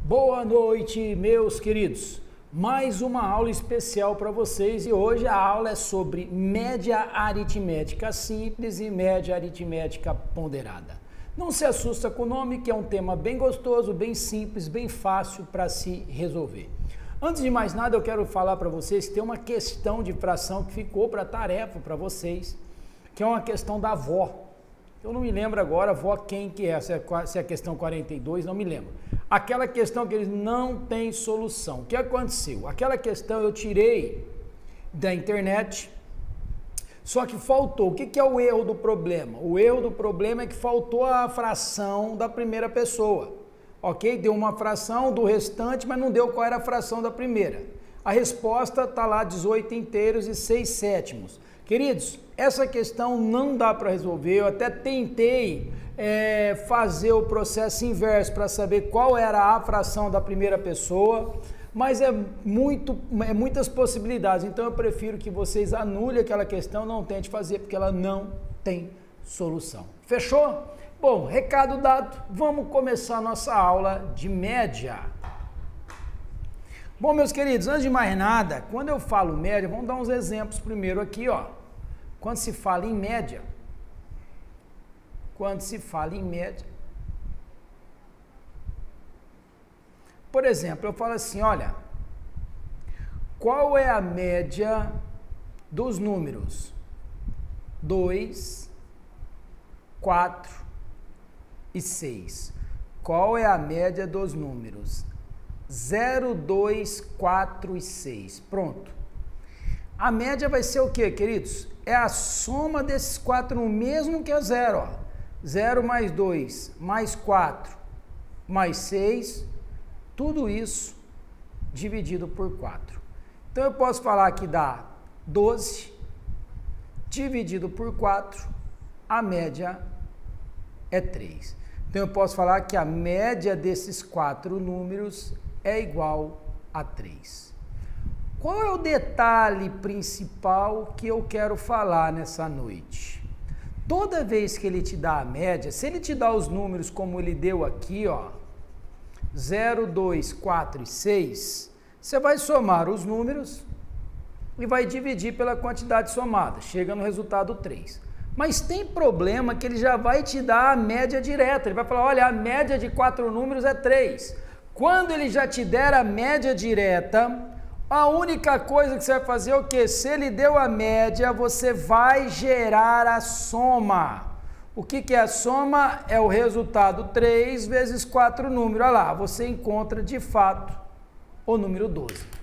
Boa noite, meus queridos. Mais uma aula especial para vocês e hoje a aula é sobre média aritmética simples e média aritmética ponderada. Não se assusta com o nome, que é um tema bem gostoso, bem simples, bem fácil para se resolver. Antes de mais nada, eu quero falar para vocês que tem uma questão de fração que ficou para tarefa para vocês, que é uma questão da avó. Eu não me lembro agora, avó, quem que é, se é a questão 42, não me lembro. Aquela questão que eles não têm solução. O que aconteceu? Aquela questão eu tirei da internet, só que faltou. O que é o erro do problema? O erro do problema é que faltou a fração da primeira pessoa. Ok? Deu uma fração do restante, mas não deu qual era a fração da primeira. A resposta está lá, 18 inteiros e 6 sétimos. Queridos, essa questão não dá para resolver. Eu até tentei fazer o processo inverso para saber qual era a fração da primeira pessoa, mas é muitas possibilidades. Então eu prefiro que vocês anulem aquela questão, não tente fazer, porque ela não tem solução. Fechou? Bom, recado dado, vamos começar a nossa aula de média. Bom, meus queridos, antes de mais nada, quando eu falo média, vamos dar uns exemplos primeiro aqui, ó. Quando se fala em média, por exemplo, eu falo assim, olha, qual é a média dos números 2, 4 e 6? Qual é a média dos números 0, 2, 4 e 6? Pronto. A média vai ser o quê, queridos? É a soma desses quatro no mesmo que é 0, ó. 0 mais 2, mais 4, mais 6, tudo isso dividido por 4. Então, eu posso falar que dá 12 dividido por 4, a média é 3. Então, eu posso falar que a média desses quatro números é igual a 3. Qual é o detalhe principal que eu quero falar nessa noite? Toda vez que ele te dá a média, se ele te dá os números como ele deu aqui, ó, 0, 2, 4 e 6, você vai somar os números e vai dividir pela quantidade somada, chega no resultado 3. Mas tem problema que ele já vai te dar a média direta, ele vai falar, olha, a média de 4 números é 3. Quando ele já te der a média direta, a única coisa que você vai fazer é o quê? Se ele deu a média, você vai gerar a soma. O que é a soma? É o resultado 3 vezes 4 números. Olha lá, você encontra de fato o número 12.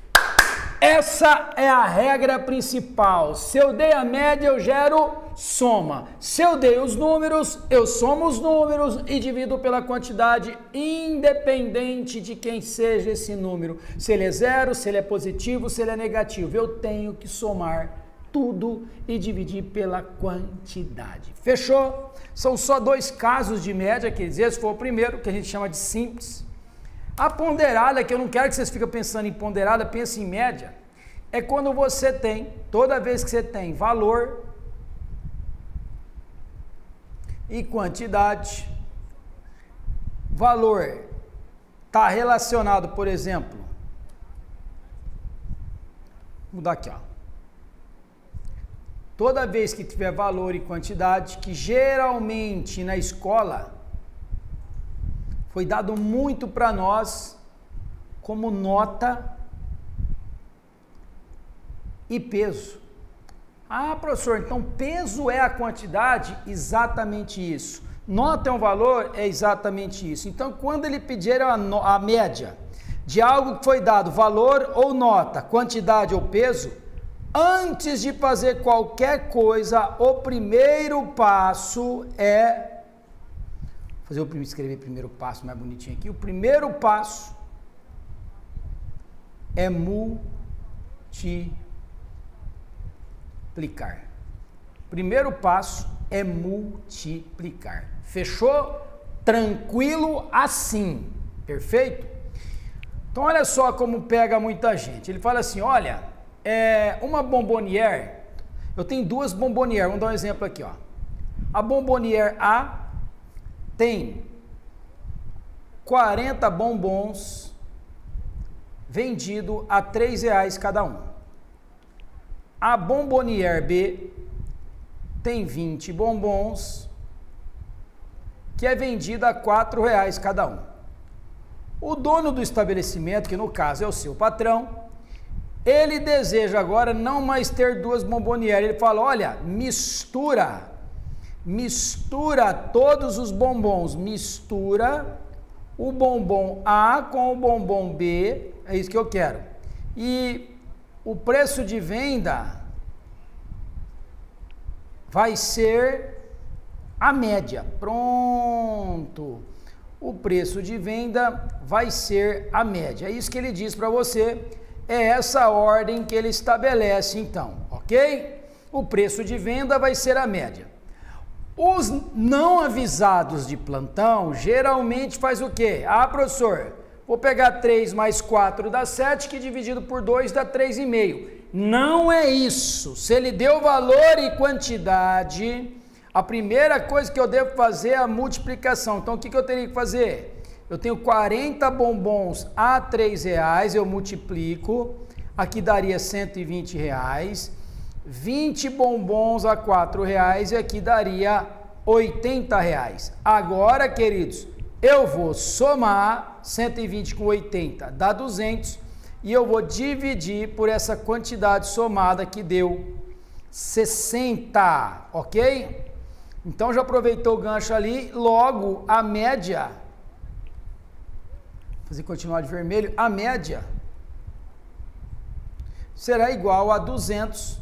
Essa é a regra principal. Se eu dei a média, eu gero soma. Se eu dei os números, eu somo os números e divido pela quantidade, independente de quem seja esse número. Se ele é 0, se ele é positivo, se ele é negativo. Eu tenho que somar tudo e dividir pela quantidade. Fechou? São só 2 casos de média, quer dizer, esse foi o primeiro, que a gente chama de simples. A ponderada, que eu não quero que vocês fiquem pensando em ponderada, pense em média, é quando você tem, toda vez que você tem valor e quantidade, valor está relacionado, por exemplo, vou mudar aqui, ó. Toda vez que tiver valor e quantidade, que geralmente na escola foi dado muito para nós como nota e peso. Ah, professor, então peso é a quantidade? Exatamente isso. Nota é um valor? É exatamente isso. Então, quando ele pedir a média de algo que foi dado, valor ou nota, quantidade ou peso, antes de fazer qualquer coisa, o primeiro passo é escrever primeiro passo mais bonitinho aqui. O primeiro passo é multiplicar. Primeiro passo é multiplicar. Fechou? Tranquilo assim. Perfeito? Então, olha só como pega muita gente. Ele fala assim, olha, uma bombonière, eu tenho 2 bombonières, vamos dar um exemplo aqui, ó. A bombonière A tem 40 bombons vendido a R$3 cada um. A Bomboniere B tem 20 bombons, que é vendida a R$4 cada um. O dono do estabelecimento, que no caso é o seu patrão, ele deseja agora não mais ter duas Bomboniere. Ele fala, olha, mistura todos os bombons, mistura o bombom A com o bombom B, é isso que eu quero. E o preço de venda vai ser a média. Pronto. O preço de venda vai ser a média. É isso que ele diz para você. É essa ordem que ele estabelece, então, ok? O preço de venda vai ser a média. Os não avisados de plantão geralmente faz o quê? Ah, professor, vou pegar 3 mais 4 dá 7, que dividido por 2 dá 3,5. Não é isso. Se ele deu valor e quantidade, a primeira coisa que eu devo fazer é a multiplicação. Então, o que eu teria que fazer? Eu tenho 40 bombons a R$3, eu multiplico, aqui daria R$120, 20 bombons a R$4 e aqui daria R$80. Agora, queridos, eu vou somar 120 com 80, dá 200, e eu vou dividir por essa quantidade somada que deu 60, ok? Então já aproveitou o gancho ali, logo a média, vou fazer continuar de vermelho, a média será igual a 200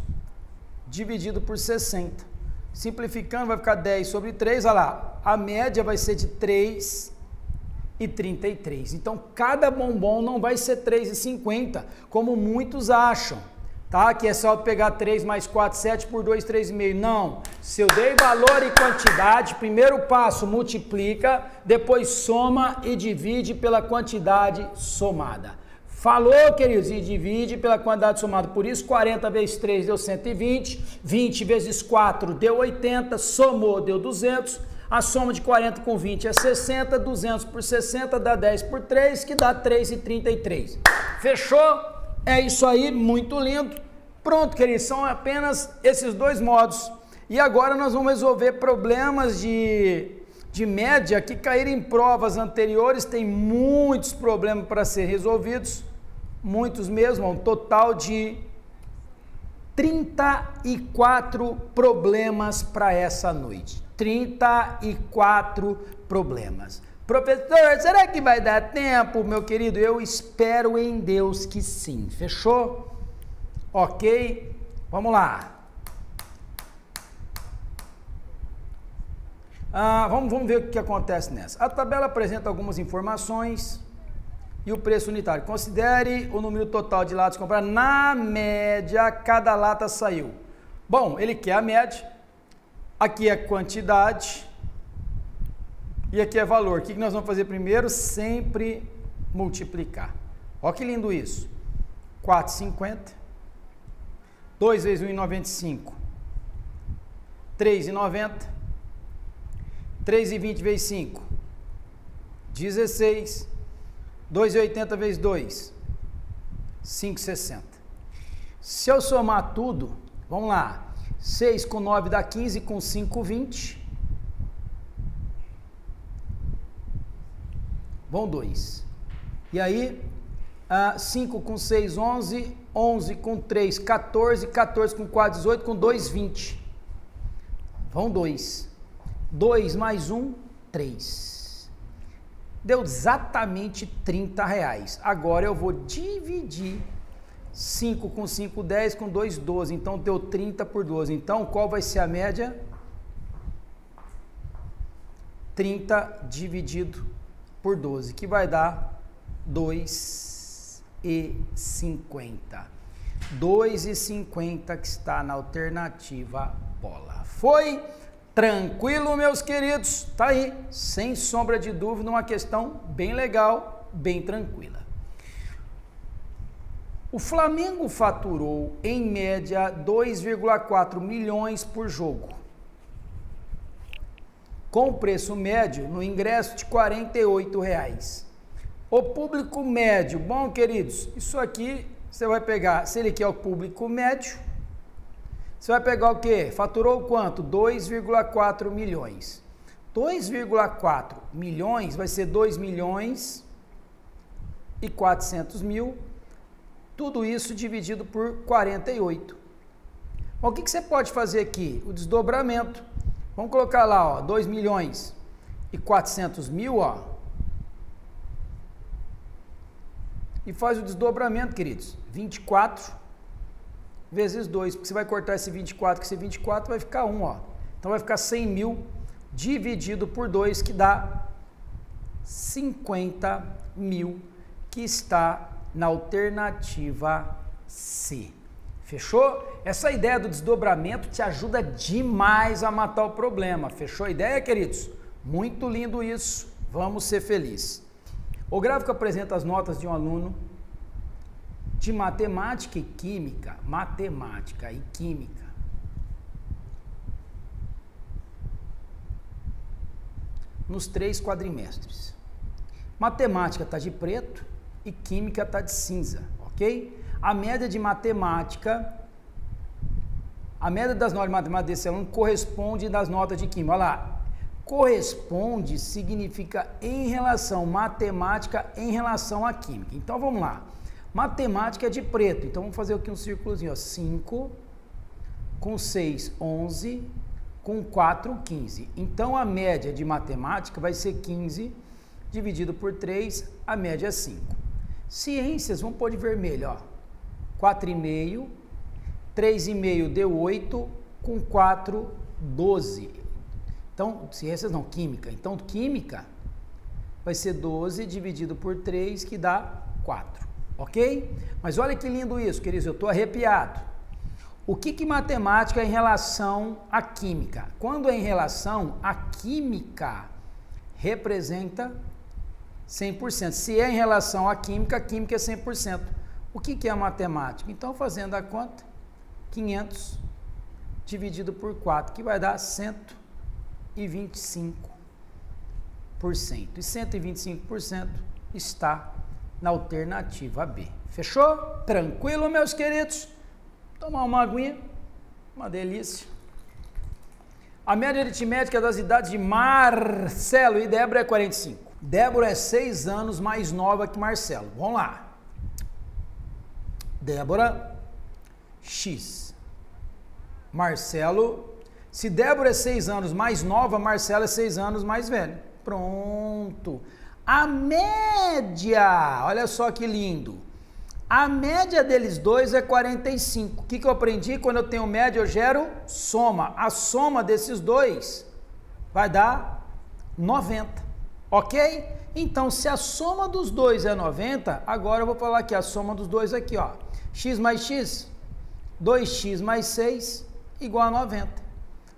dividido por 60. Simplificando vai ficar 10 sobre 3, olha lá, a média vai ser de 3,33. Então cada bombom não vai ser 3,50, como muitos acham. Tá? Que é só pegar 3 mais 4, 7 por 2, 3,5. Não. Se eu dei valor e quantidade, primeiro passo, multiplica, depois soma e divide pela quantidade somada. Falou, queridos? E divide pela quantidade somada. Por isso, 40 vezes 3 deu 120, 20 vezes 4 deu 80, somou, deu 200. A soma de 40 com 20 é 60, 200 por 60 dá 10 por 3, que dá 3,33. Fechou? É isso aí, muito lindo. Pronto, queridos, são apenas esses dois modos. E agora nós vamos resolver problemas de média que caíram em provas anteriores. Tem muitos problemas para ser resolvidos, muitos mesmo, um total de 34 problemas para essa noite. 34 problemas. Professor, será que vai dar tempo, meu querido? Eu espero em Deus que sim. Fechou? Ok? Vamos lá. Vamos ver o que acontece nessa. A tabela apresenta algumas informações e o preço unitário. Considere o número total de latas compradas. Na média, cada lata saiu. Bom, ele quer a média. Aqui é quantidade. E aqui é valor. O que nós vamos fazer primeiro? Sempre multiplicar. Olha que lindo isso. 4,50. 2 vezes 1,95. 3,90. 3,20 vezes 5. 16. 2,80 vezes 2. 5,60. Se eu somar tudo, vamos lá. 6 com 9 dá 15, com 5, 20. Vão 2. E aí, 5 com 6, 11. 11 com 3, 14. 14 com 4, 18. Com 2, 20. Vão 2. 2 mais 1, 3. Deu exatamente R$30. Agora eu vou dividir 5 com 5, 10. Com 2, 12. Então deu 30 por 12. Então qual vai ser a média? 30 dividido por 12, que vai dar 2,50. 2,50 que está na alternativa bola. Foi tranquilo, meus queridos? Tá aí, sem sombra de dúvida, uma questão bem legal, bem tranquila. O Flamengo faturou, em média, 2,4 milhões por jogo, com preço médio no ingresso de R$48. O público médio, bom, queridos, isso aqui você vai pegar, se ele quer o público médio, você vai pegar o quê? Faturou quanto? 2,4 milhões. 2,4 milhões vai ser 2 milhões e 400 mil, tudo isso dividido por 48. Bom, o que você pode fazer aqui? O desdobramento. Vamos colocar lá, ó, 2 milhões e 400 mil, ó. E faz o desdobramento, queridos. 24 vezes 2, porque você vai cortar esse 24 com esse 24, vai ficar 1, ó. Então vai ficar 100 mil dividido por 2, que dá 50 mil, que está na alternativa C. Fechou? Essa ideia do desdobramento te ajuda demais a matar o problema. Fechou a ideia, queridos? Muito lindo isso. Vamos ser felizes. O gráfico apresenta as notas de um aluno de matemática e química. Matemática e química. Nos 3 quadrimestres. Matemática está de preto e química está de cinza, ok? A média de matemática, a média das notas de matemática desse aluno corresponde das notas de química. Olha lá. Corresponde significa em relação, matemática em relação à química. Então vamos lá. Matemática é de preto, então vamos fazer aqui um círculozinho, ó. 5, com 6, 11, com 4, 15. Então a média de matemática vai ser 15, dividido por 3, a média é 5. Ciências, vamos pôr de vermelho, ó. 4,5, 3,5 deu 8, com 4, 12. Então, ciências não, química. Então, química vai ser 12 dividido por 3, que dá 4, ok? Mas olha que lindo isso, queridos, eu estou arrepiado. O que matemática é em relação à química? Quando é em relação à química, representa 100%. Se é em relação à química, a química é 100%. O que é a matemática? Então, fazendo a conta, 500 dividido por 4, que vai dar 125%. E 125% está na alternativa B. Fechou? Tranquilo, meus queridos? Tomar uma aguinha, uma delícia. A média aritmética das idades de Marcelo e Débora é 45. Débora é 6 anos mais nova que Marcelo. Vamos lá. Débora, X. Marcelo. Se Débora é 6 anos mais nova, Marcelo é 6 anos mais velho. Pronto. A média, olha só que lindo. A média deles dois é 45. O que eu aprendi? Quando eu tenho média, eu gero soma. A soma desses dois vai dar 90. Ok? Então, se a soma dos dois é 90, agora eu vou falar aqui a soma dos dois aqui, ó. X mais x, 2x mais 6, igual a 90.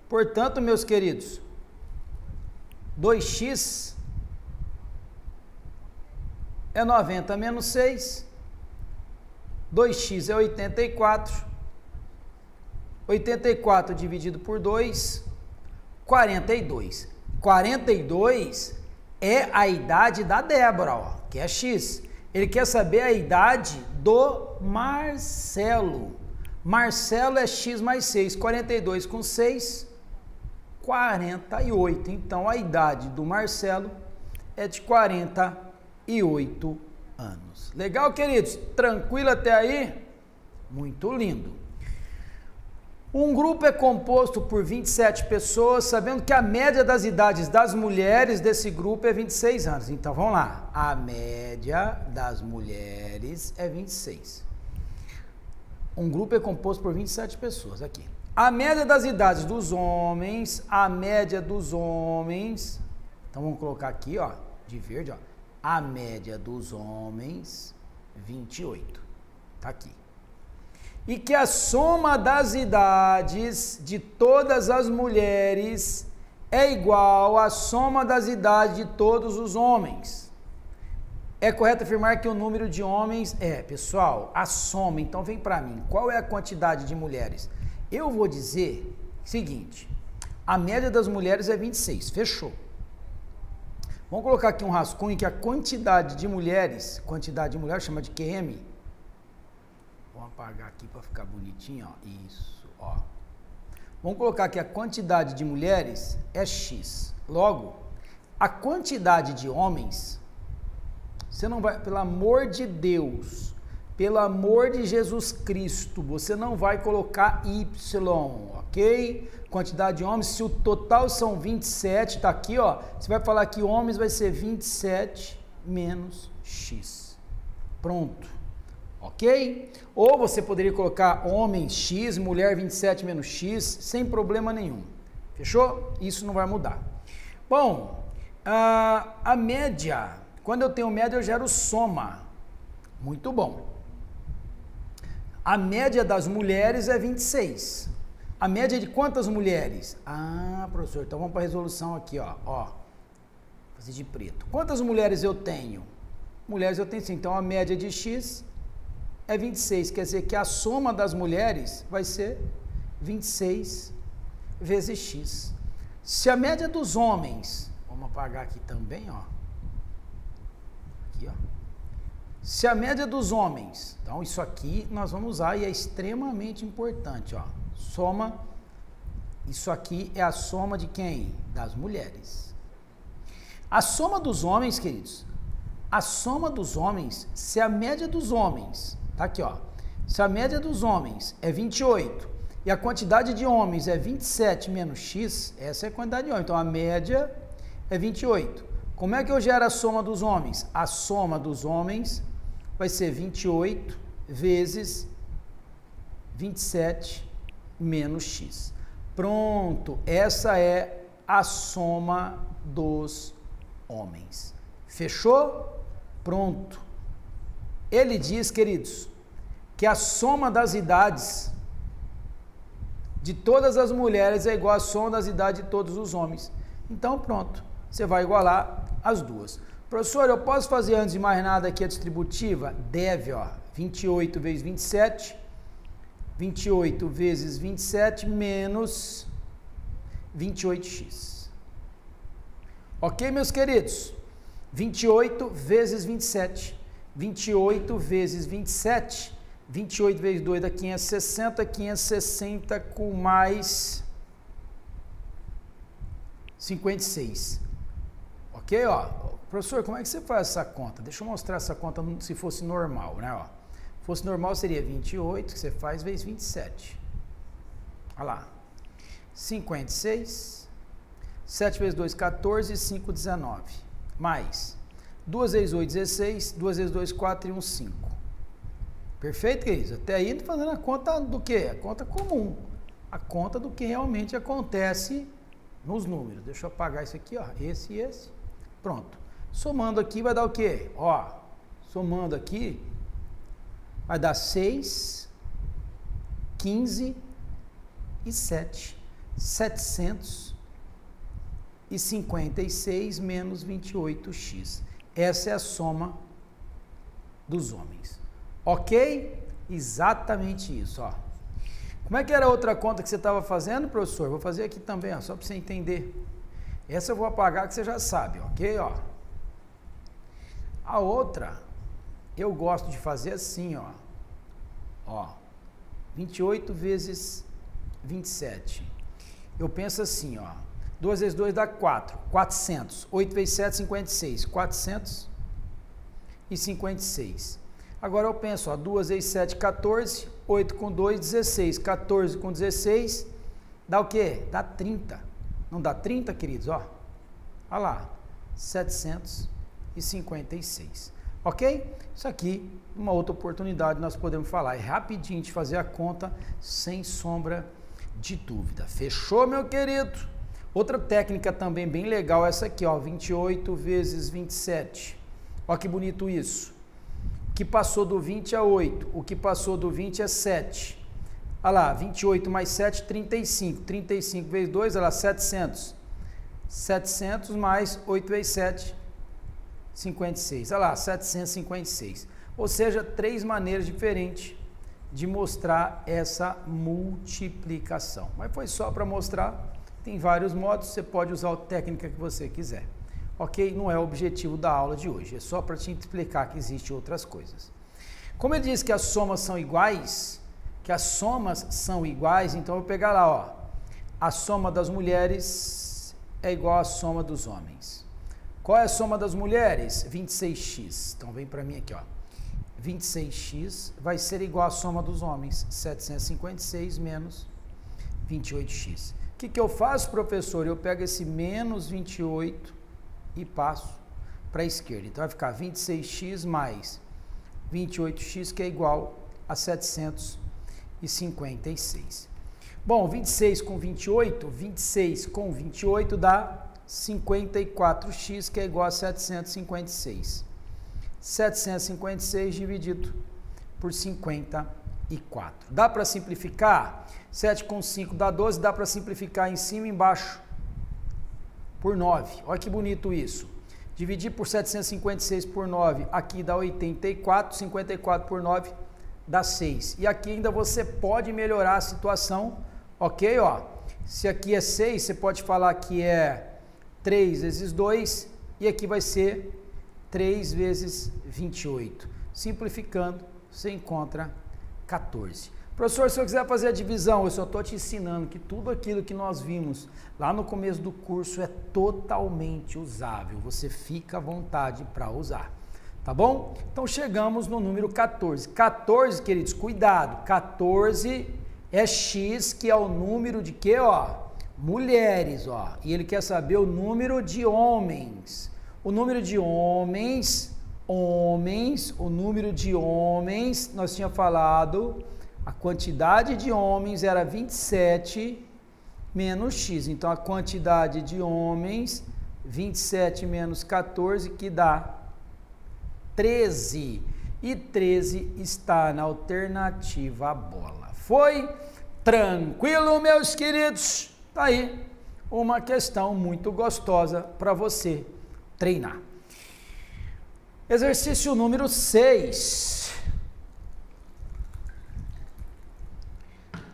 Portanto, meus queridos, 2x é 90 menos 6, 2x é 84, 84 dividido por 2, 42. 42 é a idade da Débora, ó, que é x. Ele quer saber a idade do Marcelo. Marcelo é x mais 6, 42 com 6, 48. Então, a idade do Marcelo é de 48 anos. Legal, queridos? Tranquilo até aí? Muito lindo. Um grupo é composto por 27 pessoas, sabendo que a média das idades das mulheres desse grupo é 26 anos. Então, vamos lá. A média das mulheres é 26. Um grupo é composto por 27 pessoas, aqui. A média das idades dos homens, então vamos colocar aqui, ó, de verde, ó, a média dos homens, 28, tá aqui. E que a soma das idades de todas as mulheres é igual à soma das idades de todos os homens. É correto afirmar que o número de homens pessoal, a soma, então vem para mim, qual é a quantidade de mulheres? Eu vou dizer o seguinte, a média das mulheres é 26, fechou. Vamos colocar aqui um rascunho que a quantidade de mulheres chama de QM. Vamos apagar aqui para ficar bonitinho, ó. Isso, ó. Vamos colocar que a quantidade de mulheres é X. Logo, a quantidade de homens, você não vai, pelo amor de Deus, pelo amor de Jesus Cristo, você não vai colocar Y, ok? Quantidade de homens, se o total são 27, tá aqui, ó, você vai falar que homens vai ser 27 menos X. Pronto. Ok? Ou você poderia colocar homem X, mulher 27 menos X, sem problema nenhum. Fechou? Isso não vai mudar. Bom, a média, quando eu tenho média eu gero soma. Muito bom. A média das mulheres é 26. A média de quantas mulheres? Ah, professor, então vamos para a resolução aqui, ó. Ó, fazer de preto. Quantas mulheres eu tenho? Mulheres eu tenho sim. Então a média de X é 26, quer dizer que a soma das mulheres vai ser 26 vezes X. Se a média dos homens, vamos apagar aqui também, ó. Aqui, ó. Se a média dos homens, então isso aqui nós vamos usar e é extremamente importante, ó. Soma, isso aqui é a soma de quem? Das mulheres. A soma dos homens, queridos, a soma dos homens, se a média dos homens, tá aqui, ó. Se a média dos homens é 28 e a quantidade de homens é 27 menos X, essa é a quantidade de homens. Então, a média é 28. Como é que eu gero a soma dos homens? A soma dos homens vai ser 28 vezes 27 menos X. Pronto, essa é a soma dos homens. Fechou? Pronto. Ele diz, queridos, que a soma das idades de todas as mulheres é igual à soma das idades de todos os homens. Então, pronto, você vai igualar as duas. Professor, eu posso fazer antes de mais nada aqui a distributiva? Deve, ó, 28 vezes 27, 28 vezes 27 menos 28x. Ok, meus queridos? 28 vezes 27. 28 vezes 27. 28 vezes 2 dá 560. 560 com mais 56. Ok, ó. Professor, como é que você faz essa conta? Deixa eu mostrar essa conta se fosse normal, né, ó. Se fosse normal seria 28, que você faz, vezes 27. Olha lá. 56. 7 vezes 2, 14. 5, 19. Mais 2 vezes 8, 16. 2 vezes 2, 4 e 1, 5. Perfeito, queridos? Até aí estou fazendo a conta do quê? A conta comum. A conta do que realmente acontece nos números. Deixa eu apagar isso aqui, ó. Esse e esse. Pronto. Somando aqui vai dar o quê? Ó, somando aqui vai dar 6, 15 e 7. 756 menos 28x. Essa é a soma dos homens. Ok? Exatamente isso, ó. Como é que era a outra conta que você estava fazendo, professor? Vou fazer aqui também, ó, só para você entender. Essa eu vou apagar que você já sabe, ok? Ó. A outra, eu gosto de fazer assim, ó. Ó, 28 vezes 27. Eu penso assim, ó. 2 vezes 2 dá 4. 400. 8 vezes 7, 56. 456. Agora eu penso, ó. 2 vezes 7, 14. 8 com 2, 16. 14 com 16. Dá o quê? Dá 30. Não dá 30, queridos? Ó. Olha lá. 756. Ok? Isso aqui, uma outra oportunidade nós podemos falar. É rapidinho de fazer a conta sem sombra de dúvida. Fechou, meu querido? Outra técnica também bem legal, essa aqui, ó, 28 vezes 27. Olha que bonito isso. O que passou do 20 a 8, o que passou do 20 é 7. Olha lá, 28 mais 7, 35. 35 vezes 2, olha lá, 700. 700 mais 8 vezes 7, 56. Olha lá, 756. Ou seja, 3 maneiras diferentes de mostrar essa multiplicação. Mas foi só para mostrar, tem vários modos, você pode usar a técnica que você quiser. ok? Não é o objetivo da aula de hoje, é só para te explicar que existem outras coisas. Como ele diz que as somas são iguais, então eu vou pegar lá, ó, a soma das mulheres é igual à soma dos homens. Qual é a soma das mulheres? 26x. Então vem para mim aqui, ó. 26x vai ser igual à soma dos homens, 756 menos 28x. O que eu faço, professor? Eu pego esse menos 28 e passo para a esquerda. Então vai ficar 26x mais 28x, que é igual a 756. Bom, 26 com 28 dá 54x, que é igual a 756. 756 dividido por 54. Dá para simplificar? 7 com 5 dá 12, dá para simplificar em cima e embaixo por 9. Olha que bonito isso. Dividir por 756 por 9, aqui dá 84, 54 por 9 dá 6. E aqui ainda você pode melhorar a situação, ok? Ó, se aqui é 6, você pode falar que é 3 vezes 2, e aqui vai ser 3 vezes 28. Simplificando, você encontra 14. Professor, se eu quiser fazer a divisão, eu só estou te ensinando que tudo aquilo que nós vimos lá no começo do curso é totalmente usável. Você fica à vontade para usar. Tá bom? Então chegamos no número 14. 14, queridos, cuidado. 14 é x, que é o número de quê, ó? Mulheres, ó. E ele quer saber o número de homens. O número de homens, o número de homens, nós tínhamos falado, a quantidade de homens era 27 menos x. Então, a quantidade de homens, 27 menos 14, que dá 13. E 13 está na alternativa a bola. Foi tranquilo, meus queridos? Tá aí uma questão muito gostosa para você treinar. Exercício número 6.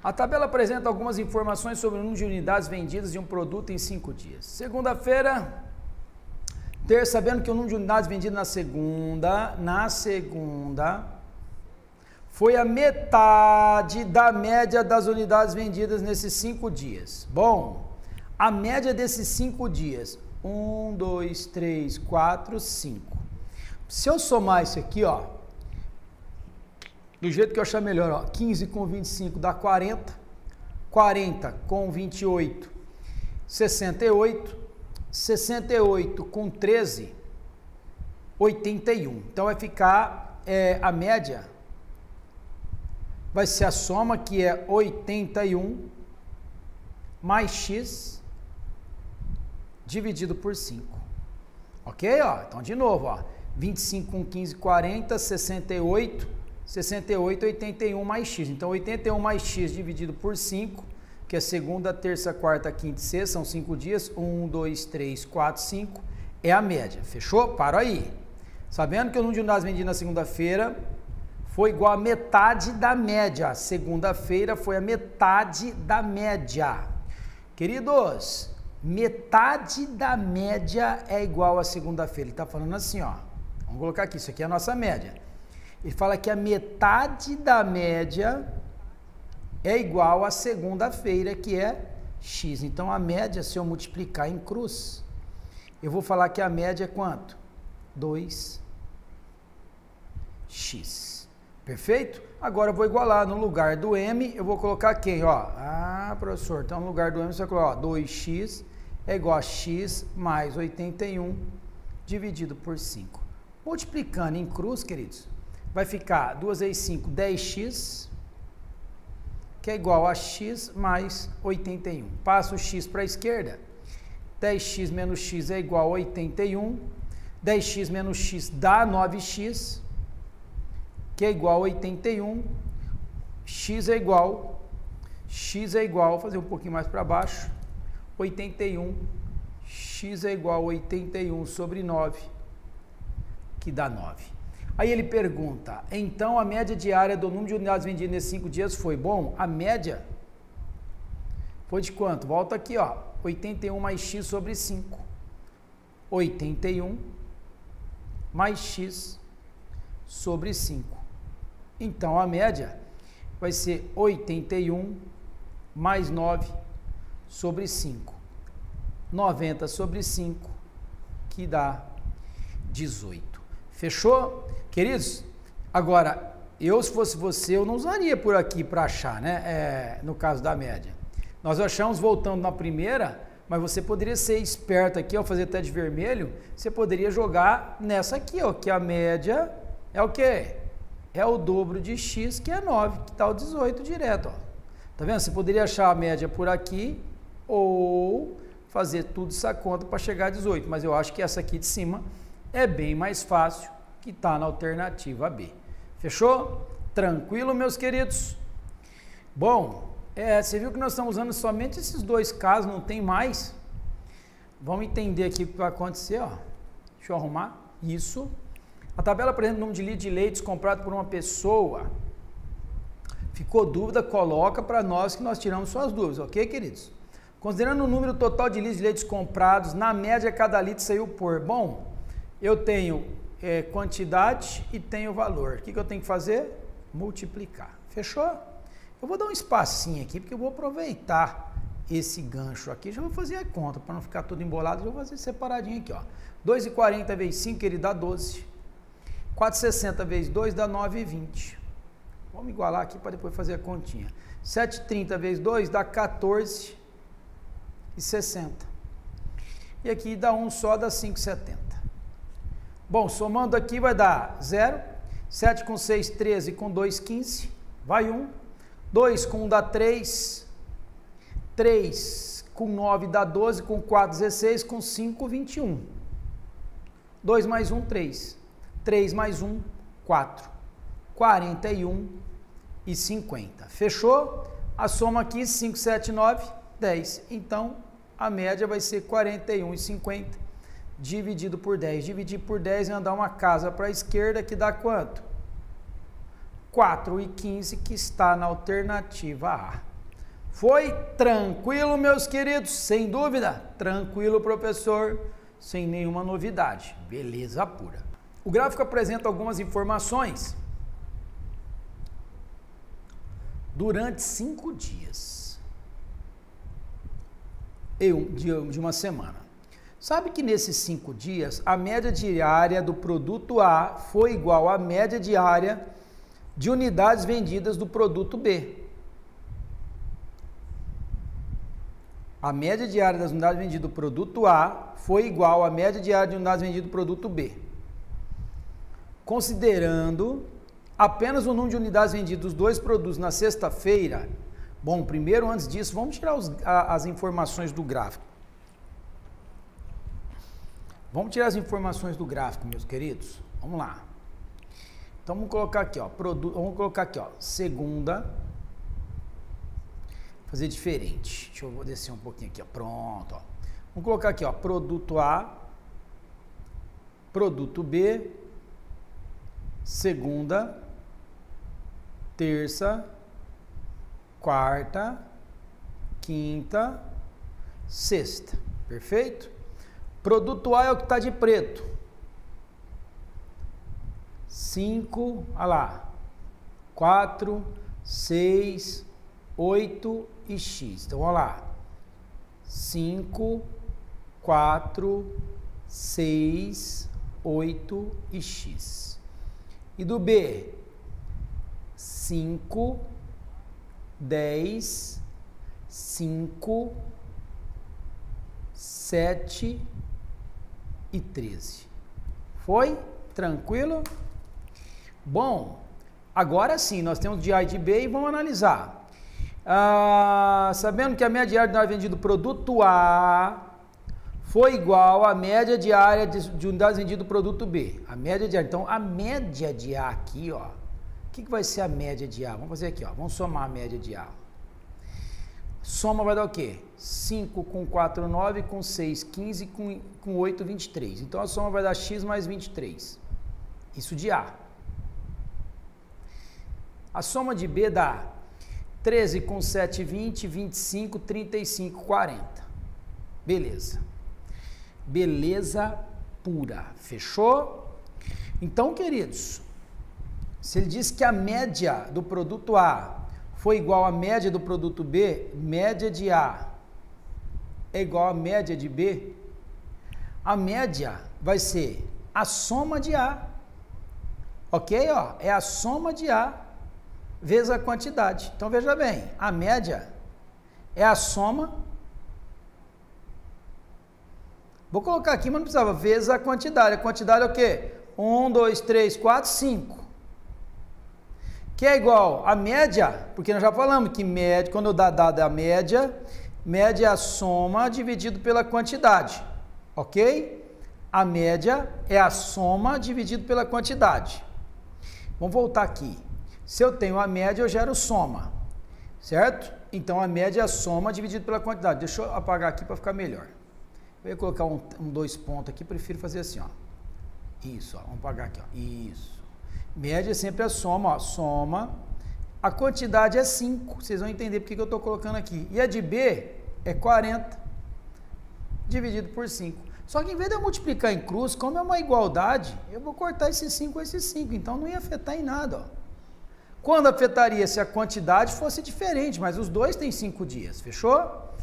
A tabela apresenta algumas informações sobre o número de unidades vendidas de um produto em 5 dias. Segunda-feira, sabendo que o número de unidades vendidas na segunda foi a metade da média das unidades vendidas nesses 5 dias. Bom, a média desses 5 dias, 1, 2, 3, 4, 5. Se eu somar isso aqui, ó, do jeito que eu achar melhor, ó, 15 com 25 dá 40, 40 com 28, 68, 68 com 13, 81. Então vai ficar, a média vai ser a soma, que é 81 mais x dividido por 5. Ok? Ó, então, de novo, ó, 25 com 15, 40, 68, 81 mais x. Então, 81 mais x dividido por 5, que é segunda, terça, quarta, quinta e sexta, são 5 dias, 1, 2, 3, 4, 5, é a média. Fechou? Para aí. Sabendo que o número de unidades vendidas na segunda-feira foi igual a metade da média. Segunda-feira foi a metade da média. Queridos, metade da média é igual a segunda-feira. Ele está falando assim, ó. Vamos colocar aqui, isso aqui é a nossa média. Ele fala que a metade da média é igual a segunda-feira, que é x. Então, a média, se eu multiplicar em cruz, eu vou falar que a média é quanto? 2x. Perfeito? Agora eu vou igualar, no lugar do m, eu vou colocar quem? Ó, professor, então no lugar do m você vai colocar, ó, 2x é igual a x mais 81 dividido por 5. Multiplicando em cruz, queridos, vai ficar 2 vezes 5, 10x, que é igual a x mais 81. Passa o x para a esquerda, 10x menos x é igual a 81, 10x menos x dá 9x, que é igual a 81, x é igual, vou fazer um pouquinho mais para baixo, 81, x é igual a 81 sobre 9, que dá 9. Aí ele pergunta, então a média diária do número de unidades vendidas nesses 5 dias foi? Bom, a média foi de quanto? Volta aqui, ó, 81 mais x sobre 5. 81 mais x sobre 5. Então, a média vai ser 81 mais 9 sobre 5. 90 sobre 5, que dá 18. Fechou? Queridos, agora, se fosse você, eu não usaria por aqui para achar, né? No caso da média. Nós achamos voltando na primeira, mas você poderia ser esperto aqui, ao fazer até de vermelho, você poderia jogar nessa aqui, ó, que a média é o quê? É o dobro de x, que é 9, que está o 18 direto, ó. Tá vendo? Você poderia achar a média por aqui, ou fazer tudo essa conta para chegar a 18, mas eu acho que essa aqui de cima é bem mais fácil, que está na alternativa B. Fechou? Tranquilo, meus queridos? Bom, você viu que nós estamos usando somente esses dois casos, não tem mais. Vamos entender aqui o que vai acontecer, ó. Deixa eu arrumar isso. A tabela apresenta o número de litros de leite comprado por uma pessoa. Ficou dúvida? Coloca para nós que nós tiramos suas dúvidas, ok, queridos? Considerando o número total de litros de leite comprados, na média cada litro saiu por... Bom, eu tenho quantidade e tenho valor. O que eu tenho que fazer? Multiplicar. Fechou? Eu vou dar um espacinho aqui, porque eu vou aproveitar esse gancho aqui. Já vou fazer a conta, para não ficar tudo embolado. Já vou fazer separadinho aqui, ó. 2,40 vezes 5, ele dá 12. 4,60 vezes 2 dá 9,20. Vamos igualar aqui para depois fazer a continha. 7,30 vezes 2 dá 14,60. E aqui dá um só, dá 5,70. Bom, somando aqui vai dar 0. 7 com 6, 13, com 2, 15. Vai 1. 2 com 1 dá 3. 3 com 9 dá 12. Com 4, 16. Com 5, 21. 2 mais 1, 3. 3 mais 1, 4. 41 e 50. Fechou? A soma aqui, 5, 7, 9, 10. Então, a média vai ser 41 e 50 dividido por 10. Dividir por 10 é andar uma casa para a esquerda, que dá quanto? 4 e 15, que está na alternativa A. Foi tranquilo, meus queridos? Sem dúvida? Tranquilo, professor? Sem nenhuma novidade. Beleza pura. O gráfico apresenta algumas informações durante 5 dias de uma semana. Sabe que nesses 5 dias, a média diária do produto A foi igual à média diária de unidades vendidas do produto B. A média diária das unidades vendidas do produto A foi igual à média diária de unidades vendidas do produto B. Considerando apenas o número de unidades vendidas dos dois produtos na sexta-feira, bom, primeiro, antes disso, vamos tirar as informações do gráfico. Vamos tirar as informações do gráfico, meus queridos. Vamos lá. Então, vamos colocar aqui, ó, vamos colocar aqui, ó, segunda. Fazer diferente. Deixa eu descer um pouquinho aqui, ó. Pronto, ó. Vamos colocar aqui, ó, produto A, produto B, segunda, terça, quarta, quinta, sexta. Perfeito? Produto A é o que está de preto. 5, olha lá, 4, 6, 8 e X. Então, olha lá. 5, 4, 6, 8 e X. E do B? 5, 10, 5, 7 e 13. Foi? Tranquilo? Bom, agora sim, nós temos de A e de B e vamos analisar. Sabendo que a média diária de unidades vendidas do produto A foi igual à média diária de unidades vendidas do produto B. A média diária. Então, a média de A aqui, ó. O que vai ser a média de A? Vamos fazer aqui, ó. Vamos somar a média de A. Soma vai dar o quê? 5 com 4, 9, com 6, 15, com 8, 23. Então, a soma vai dar x mais 23. Isso de A. A soma de B dá 13 com 7, 20, 25, 35, 40. Beleza. Beleza pura. Fechou? Então, queridos, se ele diz que a média do produto A foi igual à média do produto B, média de A é igual à média de B, a média vai ser a soma de A. Ok? Ó, é a soma de A vezes a quantidade. Então, veja bem, a média é a soma. Vou colocar aqui, mas não precisava, vezes a quantidade. A quantidade é o quê? 1, 2, 3, 4, 5. Que é igual a média, porque nós já falamos que média, quando eu dá dada a média é a soma dividido pela quantidade. Ok? A média é a soma dividido pela quantidade. Vamos voltar aqui. Se eu tenho a média, eu gero soma, certo? Então, a média é a soma dividido pela quantidade. Deixa eu apagar aqui para ficar melhor. Eu ia colocar dois pontos aqui, prefiro fazer assim, ó. Isso, ó, vamos apagar aqui, ó. Isso. Média é sempre a soma, ó. Soma. A quantidade é 5. Vocês vão entender porque que eu estou colocando aqui. E a de B é 40 dividido por 5. Só que em vez de eu multiplicar em cruz, como é uma igualdade, eu vou cortar esse 5 com esse 5, então não ia afetar em nada. Ó. Quando afetaria se a quantidade fosse diferente, mas os dois têm 5 dias, fechou?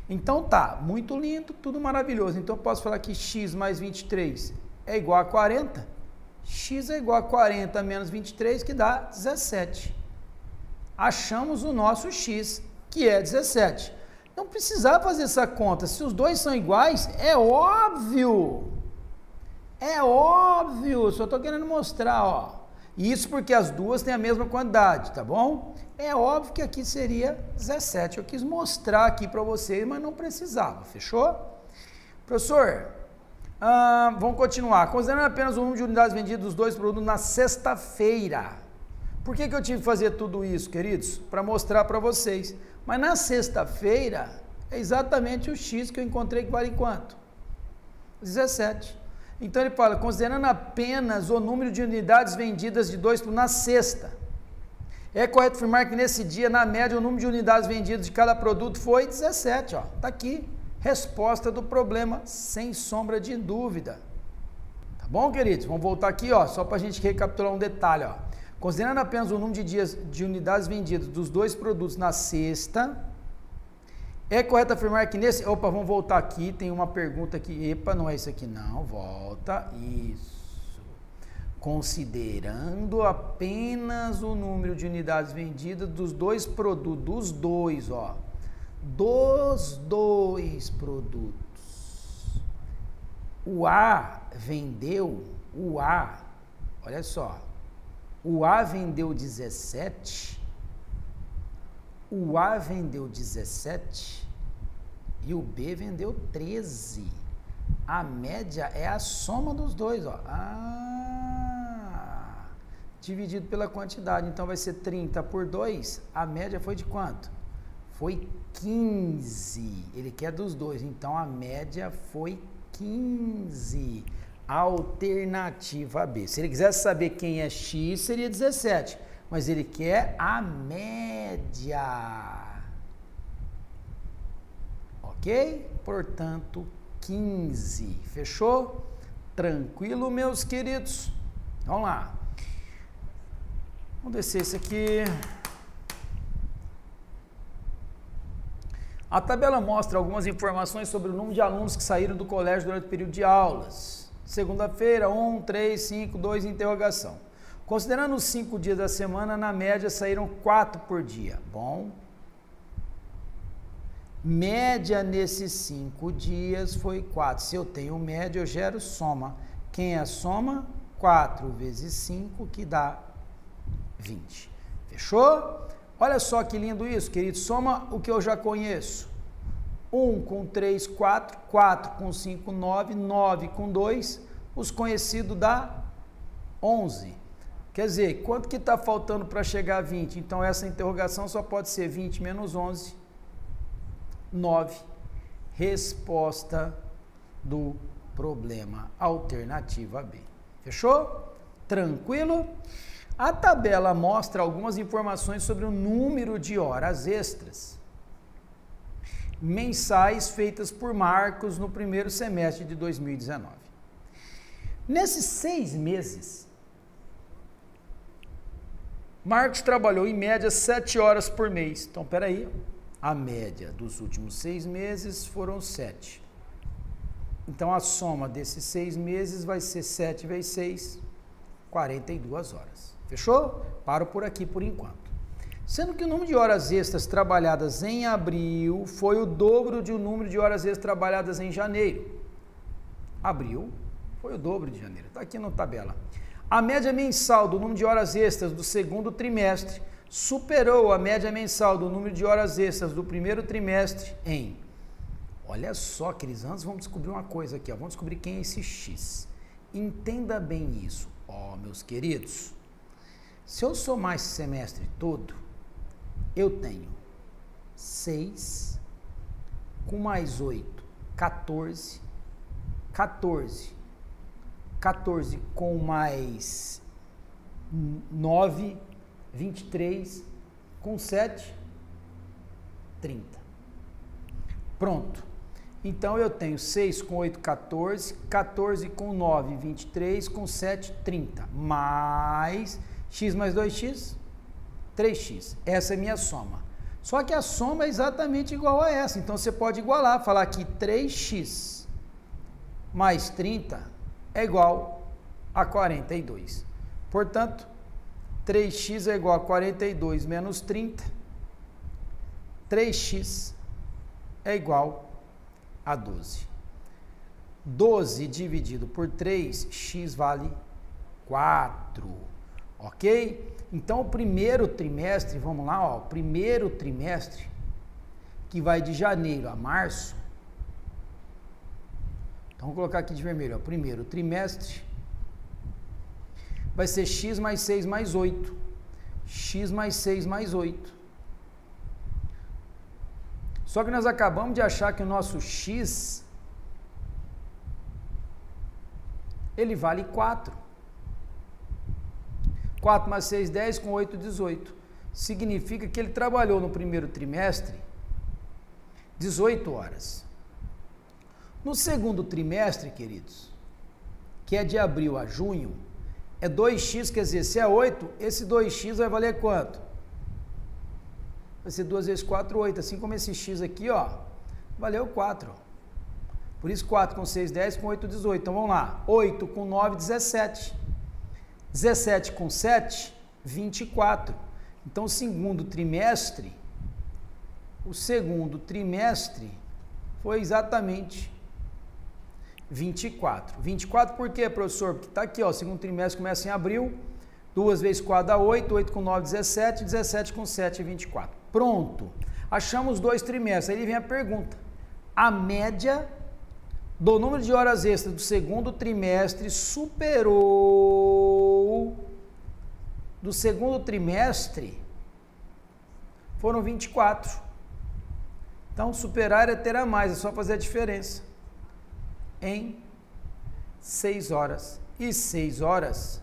Então tá, muito lindo, tudo maravilhoso. Então eu posso falar que x mais 23 é igual a 40, x é igual a 40 menos 23, que dá 17. Achamos o nosso x, que é 17. Não precisava fazer essa conta. Se os dois são iguais, é óbvio. É óbvio. Só estou querendo mostrar, ó. Isso porque as duas têm a mesma quantidade, tá bom? É óbvio que aqui seria 17. Eu quis mostrar aqui para vocês, mas não precisava. Fechou? Professor, vamos continuar. Considerando apenas o número de unidades vendidas dos dois produtos na sexta-feira. Por que eu tive que fazer tudo isso, queridos? Para mostrar para vocês. Mas na sexta-feira, é exatamente o X que eu encontrei que vale quanto? 17. Então ele fala, considerando apenas o número de unidades vendidas de dois na sexta, é correto afirmar que nesse dia, na média, o número de unidades vendidas de cada produto foi 17, ó. Tá aqui, resposta do problema, sem sombra de dúvida. Tá bom, queridos? Vamos voltar aqui, ó, só para a gente recapitular um detalhe, ó. Considerando apenas o número de dias de unidades vendidas dos dois produtos na sexta, é correto afirmar que nesse... Opa, vamos voltar aqui, tem uma pergunta aqui. Epa, não é isso aqui não, volta. Isso. Considerando apenas o número de unidades vendidas dos dois produtos, dos dois, ó. Dos dois produtos. O A vendeu, olha só. O A vendeu 17, e o B vendeu 13. A média é a soma dos dois, ó. Dividido pela quantidade, então vai ser 30 por 2, a média foi de quanto? Foi 15, ele quer dos dois, então a média foi 15. Alternativa B. Se ele quisesse saber quem é X, seria 17. Mas ele quer a média. Ok? Portanto, 15. Fechou? Tranquilo, meus queridos? Vamos lá. Vamos descer esse aqui. A tabela mostra algumas informações sobre o número de alunos que saíram do colégio durante o período de aulas. Segunda-feira, 1, 3, 5, 2, interrogação. Considerando os 5 dias da semana, na média saíram 4 por dia. Bom. Média nesses 5 dias foi 4. Se eu tenho média, eu gero soma. Quem é a soma? 4 vezes 5, que dá 20. Fechou? Olha só que lindo isso, querido. Soma o que eu já conheço. 1 com 3, 4, 4 com 5, 9, 9 com 2, os conhecidos dá 11. Quer dizer, quanto que está faltando para chegar a 20? Então, essa interrogação só pode ser 20 menos 11, 9. Resposta do problema, alternativa B. Fechou? Tranquilo? A tabela mostra algumas informações sobre o número de horas extras mensais feitas por Marcos no primeiro semestre de 2019. Nesses 6 meses, Marcos trabalhou em média 7 horas por mês. Então, peraí, a média dos últimos 6 meses foram 7. Então, a soma desses 6 meses vai ser 7 vezes 6, 42 horas. Fechou? Paro por aqui por enquanto. Sendo que o número de horas extras trabalhadas em abril foi o dobro do número de horas extras trabalhadas em janeiro. Abril foi o dobro de janeiro. Está aqui na tabela. A média mensal do número de horas extras do segundo trimestre superou a média mensal do número de horas extras do primeiro trimestre em... Olha só, queridos, antes vamos descobrir uma coisa aqui, ó. Vamos descobrir quem é esse X. Entenda bem isso. Ó, meus queridos, se eu somar esse semestre todo, eu tenho 6 com mais 8, 14, 14, 14 com mais 9, 23, com 7, 30. Pronto. Então, eu tenho 6 com 8, 14, 14 com 9, 23, com 7, 30, mais x mais 2x, 3x. Essa é a minha soma. Só que a soma é exatamente igual a essa. Então, você pode igualar, falar que 3x mais 30 é igual a 42. Portanto, 3x é igual a 42 menos 30. 3x é igual a 12. 12 dividido por 3, x vale 4. Ok? Então, o primeiro trimestre, vamos lá, ó, o primeiro trimestre, que vai de janeiro a março, então, vou colocar aqui de vermelho, ó, primeiro trimestre, vai ser x mais 6 mais 8, x mais 6 mais 8. Só que nós acabamos de achar que o nosso x, ele vale 4. 4 mais 6, 10, com 8, 18. Significa que ele trabalhou no primeiro trimestre 18 horas. No segundo trimestre, queridos, que é de abril a junho, é 2x, quer dizer, se é 8, esse 2x vai valer quanto? Vai ser 2 vezes 4, 8, assim como esse x aqui, ó, valeu 4. Por isso, 4 com 6, 10, com 8, 18. Então, vamos lá. 8 com 9, 17. 17 com 7, 24. Então, o segundo trimestre foi exatamente 24. 24 por quê, professor? Porque está aqui, ó, o segundo trimestre começa em abril, 2 vezes 4 dá 8, 8 com 9, 17, 17 com 7, 24. Pronto. Achamos 2 trimestres. Aí vem a pergunta. A média do número de horas extras do segundo trimestre superou do segundo trimestre foram 24. Então, superar é ter a mais, é só fazer a diferença em 6 horas. E 6 horas,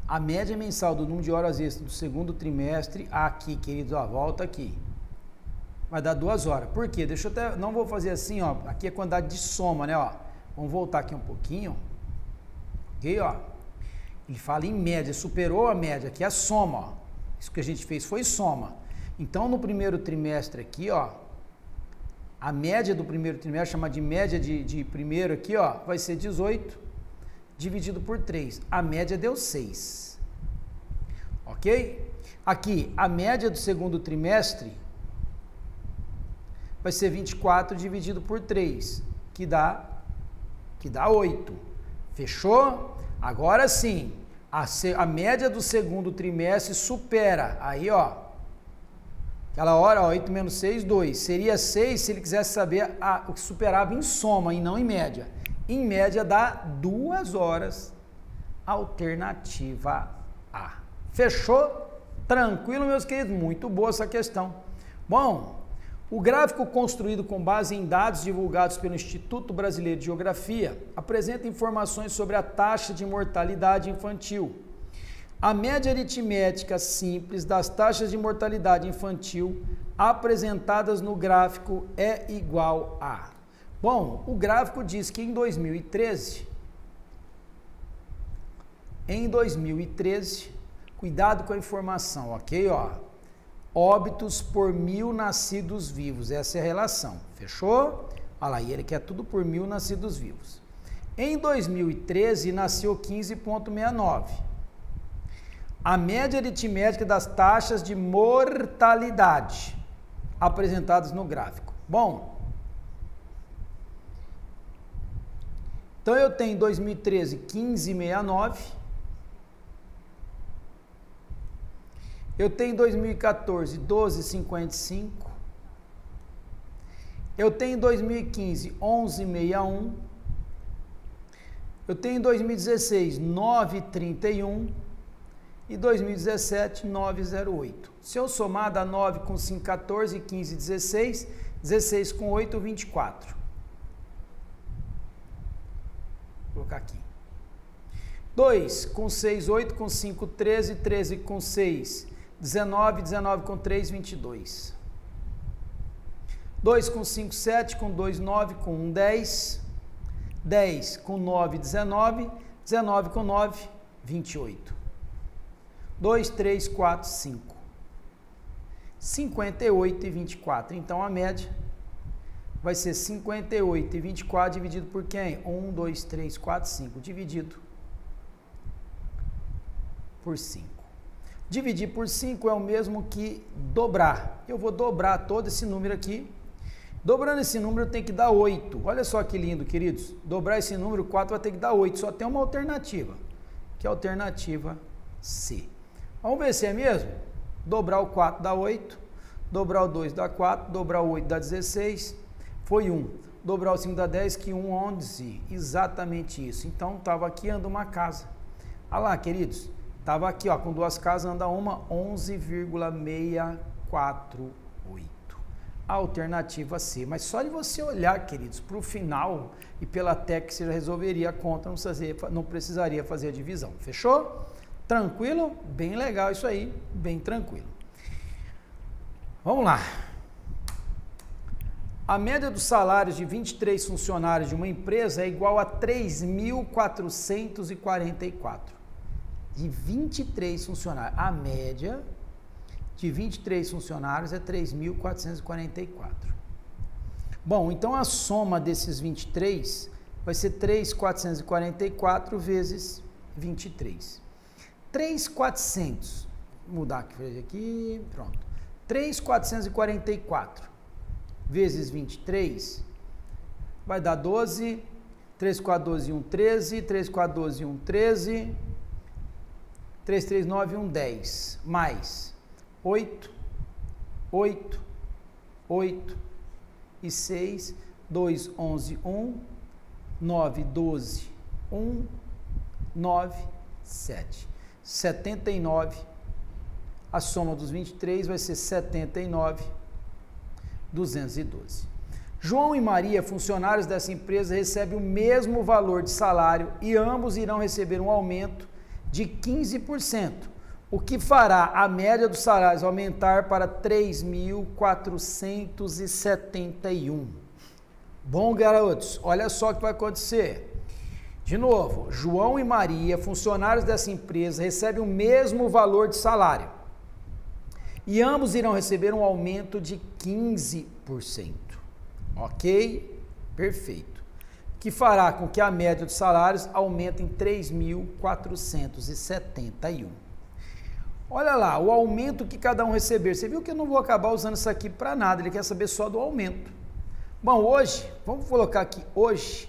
a média mensal do número de horas extras do segundo trimestre, aqui, queridos, ó, volta aqui, vai dar 2 horas. Por quê? Deixa eu até, não vou fazer assim, ó, aqui é a quantidade de soma, né, ó. Vamos voltar aqui um pouquinho, ok, ó. Ele fala em média, superou a média, aqui é a soma, ó. Isso que a gente fez foi soma. Então, no primeiro trimestre aqui, ó, a média do primeiro trimestre, chama de média de primeiro aqui, ó, vai ser 18 dividido por 3. A média deu 6. Ok? Aqui, a média do segundo trimestre vai ser 24 dividido por 3, que dá 8. Fechou? Agora sim, a média do segundo trimestre supera, aí ó, aquela hora, ó, 8 menos 6, 2. Seria 6 se ele quisesse saber o que superava em soma e não em média. Em média dá 2 horas, alternativa A. Fechou? Tranquilo, meus queridos? Muito boa essa questão. Bom, o gráfico construído com base em dados divulgados pelo Instituto Brasileiro de Geografia apresenta informações sobre a taxa de mortalidade infantil. A média aritmética simples das taxas de mortalidade infantil apresentadas no gráfico é igual a... Bom, o gráfico diz que em 2013, cuidado com a informação, ok? Ó, óbitos por 1.000 nascidos vivos, essa é a relação, fechou? Olha lá, e ele quer tudo por 1.000 nascidos vivos. Em 2013, nasceu 15,69. A média aritmética das taxas de mortalidade apresentadas no gráfico. Bom, então eu tenho em 2013 15,69. Eu tenho em 2014 12,55. Eu tenho em 2015 11,61. Eu tenho em 2016 9,31. E 2017, 9,08. Se eu somar, dá 9 com 5, 14, 15, 16, 16 com 8, 24. Vou colocar aqui. 2 com 6, 8 com 5, 13, 13 com 6, 19, 19 com 3, 22. 2 com 5, 7, com 2, 9, com 1, 10. 10 com 9, 19, 19 com 9, 28. 2, 3, 4, 5. 58 e 24. Então, a média vai ser 58 e 24 dividido por quem? 1, 2, 3, 4, 5. Dividido por 5. Dividir por 5 é o mesmo que dobrar. Eu vou dobrar todo esse número aqui. Dobrando esse número tem que dar 8. Olha só que lindo, queridos. Dobrar esse número, 4 vai ter que dar 8. Só tem uma alternativa, que é a alternativa C. Vamos ver se é mesmo? Dobrar o 4 dá 8, dobrar o 2 dá 4, dobrar o 8 dá 16, foi 1. Dobrar o 5 dá 10, que 1, 11. Exatamente isso. Então, estava aqui, anda uma casa. Olha lá, queridos. Estava aqui, ó, com duas casas, anda uma, 11,648. A alternativa C. Mas só de você olhar, queridos, para o final e pela técnica, você já resolveria a conta, não precisaria fazer a divisão. Fechou? Tranquilo? Bem legal isso aí, bem tranquilo. Vamos lá. A média dos salários de 23 funcionários de uma empresa é igual a 3.444. De 23 funcionários. A média de 23 funcionários é 3.444. Bom, então a soma desses 23 vai ser 3.444 vezes 23. 3.400, vou mudar aqui, pronto. 3.444 vezes 23 vai dar 12, 3, 4, 12, 1, 13, 3, 4, 12, 1, 13, 3, 3, 9, 1, 10, mais 8, 8, 8 e 6, 2, 11, 1, 9, 12, 1, 9, 7. 79, a soma dos 23 vai ser 79,212. João e Maria, funcionários dessa empresa, recebem o mesmo valor de salário e ambos irão receber um aumento de 15%, o que fará a média dos salários aumentar para 3.471. Bom, garotos, olha só o que vai acontecer. De novo, João e Maria, funcionários dessa empresa, recebem o mesmo valor de salário e ambos irão receber um aumento de 15%. Ok? Perfeito. Que fará com que a média dos salários aumente em 3.471. Olha lá, o aumento que cada um receber. Você viu que eu não vou acabar usando isso aqui para nada, ele quer saber só do aumento. Bom, hoje, vamos colocar aqui hoje,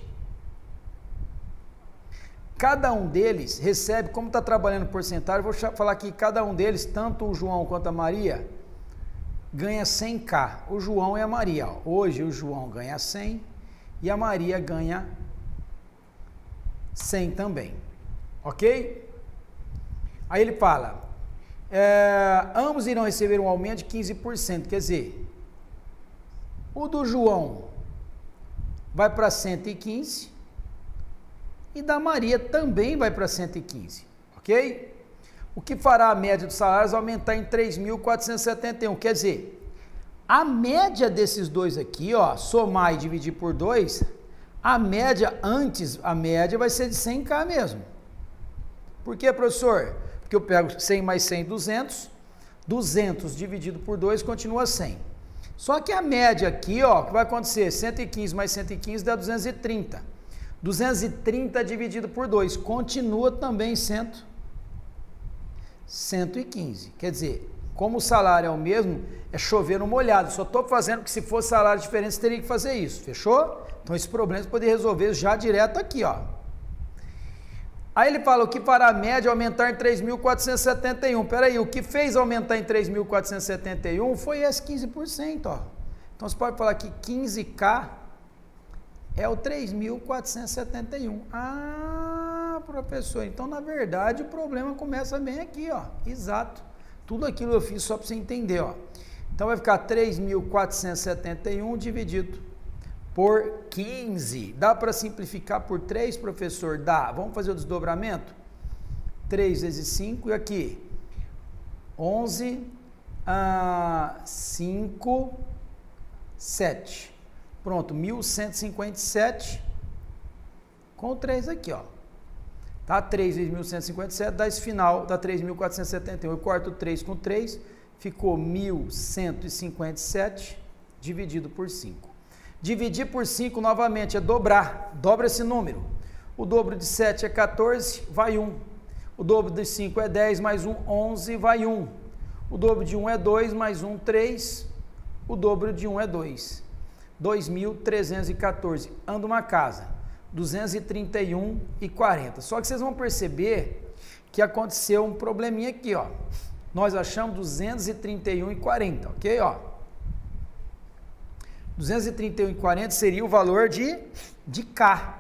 cada um deles recebe, como está trabalhando porcentagem, vou falar que cada um deles, tanto o João quanto a Maria, ganha 100k. O João e a Maria. Ó. Hoje o João ganha 100 e a Maria ganha 100 também. Ok? Aí ele fala, ambos irão receber um aumento de 15%. Quer dizer, o do João vai para 115 e da Maria também vai para 115, ok? o que fará a média dos salários aumentar em 3.471. Quer dizer, a média desses dois aqui, ó, somar e dividir por 2, a média vai ser de 100k mesmo. Por quê, professor? Porque eu pego 100 mais 100, 200. 200 dividido por 2 continua 100. Só que a média aqui, ó, o que vai acontecer? 115 mais 115 dá 230. 230 dividido por 2 continua também 115. Quer dizer, como o salário é o mesmo, é chover no molhado. Só estou fazendo que se fosse salário diferente, você teria que fazer isso. Fechou? Então esse problema você poderia resolver já direto aqui, ó. Aí ele fala, o que fará a média aumentar em 3.471? Peraí, o que fez aumentar em 3.471 foi esse 15%, ó. Então você pode falar que 15k é o 3.471. Ah, professor, então na verdade o problema começa bem aqui, ó. Exato. Tudo aquilo eu fiz só para você entender, ó. Então vai ficar 3.471 dividido por 15. Dá para simplificar por 3, professor? Dá. Vamos fazer o desdobramento? 3 vezes 5 e aqui 11, 5, 7. Pronto, 1.157 com 3 aqui, ó. Tá? 3 vezes 1.157 dá esse final, dá 3.471. Eu corto 3 com 3, ficou 1.157 dividido por 5. Dividir por 5 novamente é dobrar, dobra esse número. O dobro de 7 é 14, vai 1. O dobro de 5 é 10, mais 1, 11, vai 1. O dobro de 1 é 2, mais 1, 3. O dobro de 1 é 2. 2.314. Anda uma casa. 231,40. Só que vocês vão perceber que aconteceu um probleminha aqui, ó. Nós achamos 231,40, ok, ó. 231,40 seria o valor de K.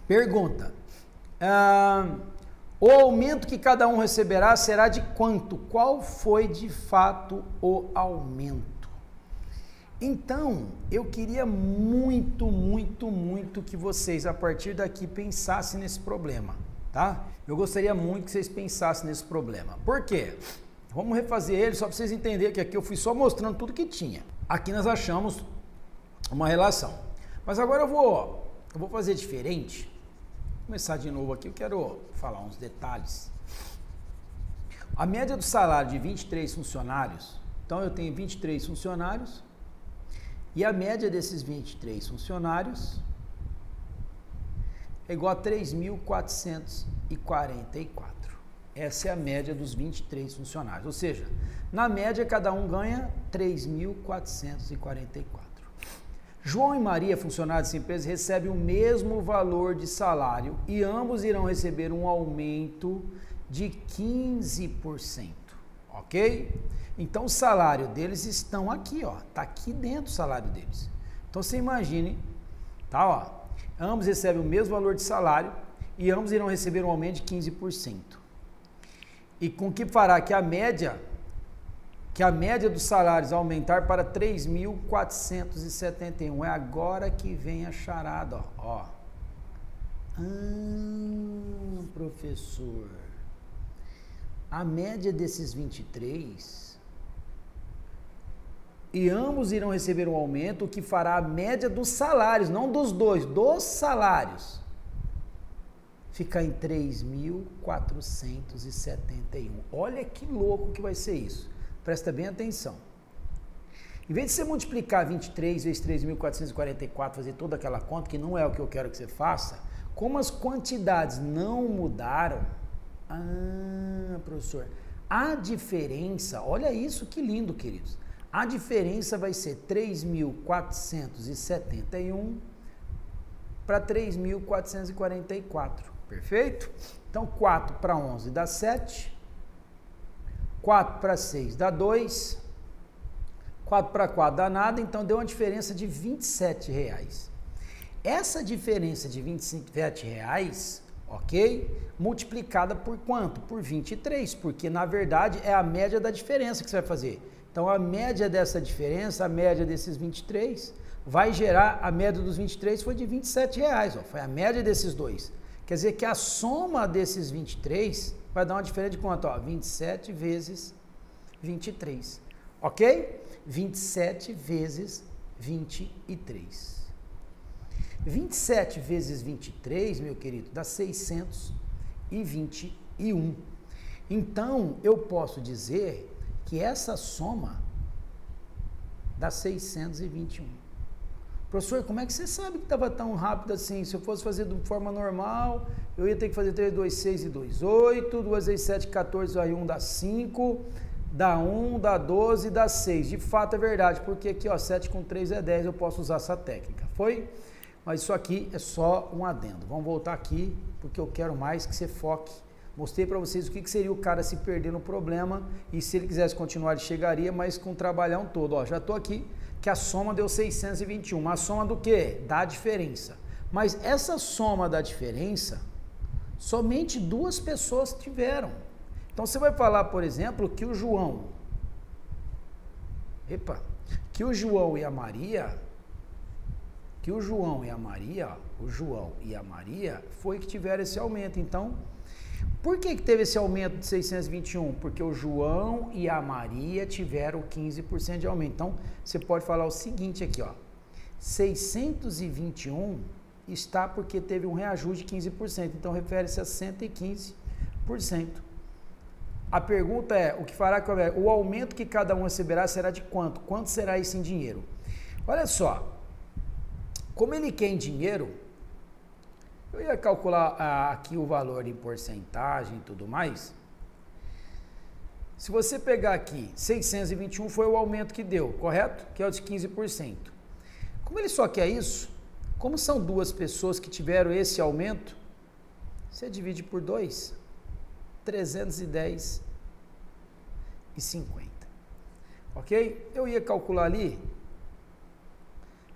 Pergunta. O aumento que cada um receberá será de quanto? Qual foi de fato o aumento? Então, eu queria muito que vocês, a partir daqui, pensassem nesse problema, tá? Eu gostaria muito que vocês pensassem nesse problema. Por quê? Vamos refazer ele só para vocês entenderem que aqui eu fui só mostrando tudo que tinha. Aqui nós achamos uma relação. Mas agora eu vou fazer diferente. Vou começar de novo aqui, eu quero falar uns detalhes. A média do salário de 23 funcionários, então eu tenho 23 funcionários, e a média desses 23 funcionários é igual a 3.444. Essa é a média dos 23 funcionários, ou seja, na média cada um ganha 3.444. João e Maria, funcionários dessa empresa, recebem o mesmo valor de salário e ambos irão receber um aumento de 15%, ok? Então o salário deles estão aqui, ó, tá aqui dentro o salário deles. Então você imagine, tá, ó, ambos recebem o mesmo valor de salário e ambos irão receber um aumento de 15%. E com que fará que a média dos salários aumentar para 3.471. É agora que vem a charada, ó. Professor, a média desses 23 e ambos irão receber um aumento, o que fará a média dos salários, não dos dois, dos salários, ficar em 3.471. Olha que louco que vai ser isso. Presta bem atenção. Em vez de você multiplicar 23 vezes 3.444, fazer toda aquela conta, que não é o que eu quero que você faça, como as quantidades não mudaram, professor, a diferença, olha isso que lindo, queridos, a diferença vai ser 3.471 para 3.444, perfeito? Então 4 para 11 dá 7, 4 para 6 dá 2, 4 para 4 dá nada, então deu uma diferença de R$27. Essa diferença de R$27, ok? Multiplicada por quanto? Por 23, porque na verdade é a média da diferença que você vai fazer. Então a média dessa diferença, a média desses 23, vai gerar, a média dos 23 foi de R$27, ó, foi a média desses dois. Quer dizer que a soma desses 23 vai dar uma diferença de quanto? Ó, 27 vezes 23, ok? 27 vezes 23. 27 vezes 23, meu querido, dá 621. Então, eu posso dizer que essa soma dá 621. Professor, como é que você sabe que estava tão rápido assim? Se eu fosse fazer de forma normal, eu ia ter que fazer 3, 2, 6 e 2, 8, 2 vezes 7, 14, aí 1 dá 5, dá 1, dá 12, dá 6. De fato é verdade, porque aqui, ó, 7 com 3 é 10, eu posso usar essa técnica. Foi? Mas isso aqui é só um adendo. Vamos voltar aqui, porque eu quero mais que você foque. Mostrei para vocês o que seria o cara se perder no problema, e se ele quisesse continuar, ele chegaria, mas com o trabalhão todo. Ó, já estou aqui, que a soma deu 621. A soma do quê? Da diferença. Mas essa soma da diferença, somente duas pessoas tiveram. Então você vai falar, por exemplo, que o João e a Maria, o João e a Maria foi que tiveram esse aumento. Então, por que teve esse aumento de 621? Porque o João e a Maria tiveram 15% de aumento. Então, você pode falar o seguinte aqui, ó. 621 está porque teve um reajuste de 15%. Então, refere-se a 115%. A pergunta é, o que fará com o aumento que cada um receberá será de quanto? Quanto será isso em dinheiro? Olha só, como ele quer em dinheiro, eu ia calcular aqui o valor em porcentagem e tudo mais. Se você pegar aqui, 621 foi o aumento que deu, correto? Que é o de 15%. Como ele só quer isso, como são duas pessoas que tiveram esse aumento, você divide por 2, 310 e 50. Ok? Eu ia calcular ali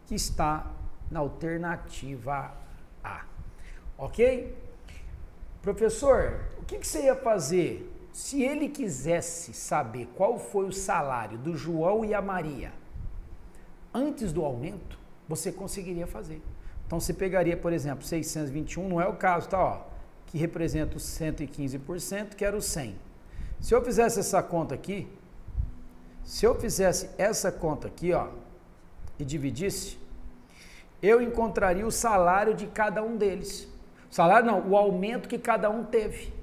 que está na alternativa A. Ok? Professor, o que você ia fazer se ele quisesse saber qual foi o salário do João e a Maria antes do aumento? Você conseguiria fazer. Então, você pegaria, por exemplo, 621, não é o caso, tá? Ó, que representa os 115%, que era o 100. Se eu fizesse essa conta aqui, ó, e dividisse, eu encontraria o salário de cada um deles. Salário não, o aumento que cada um teve,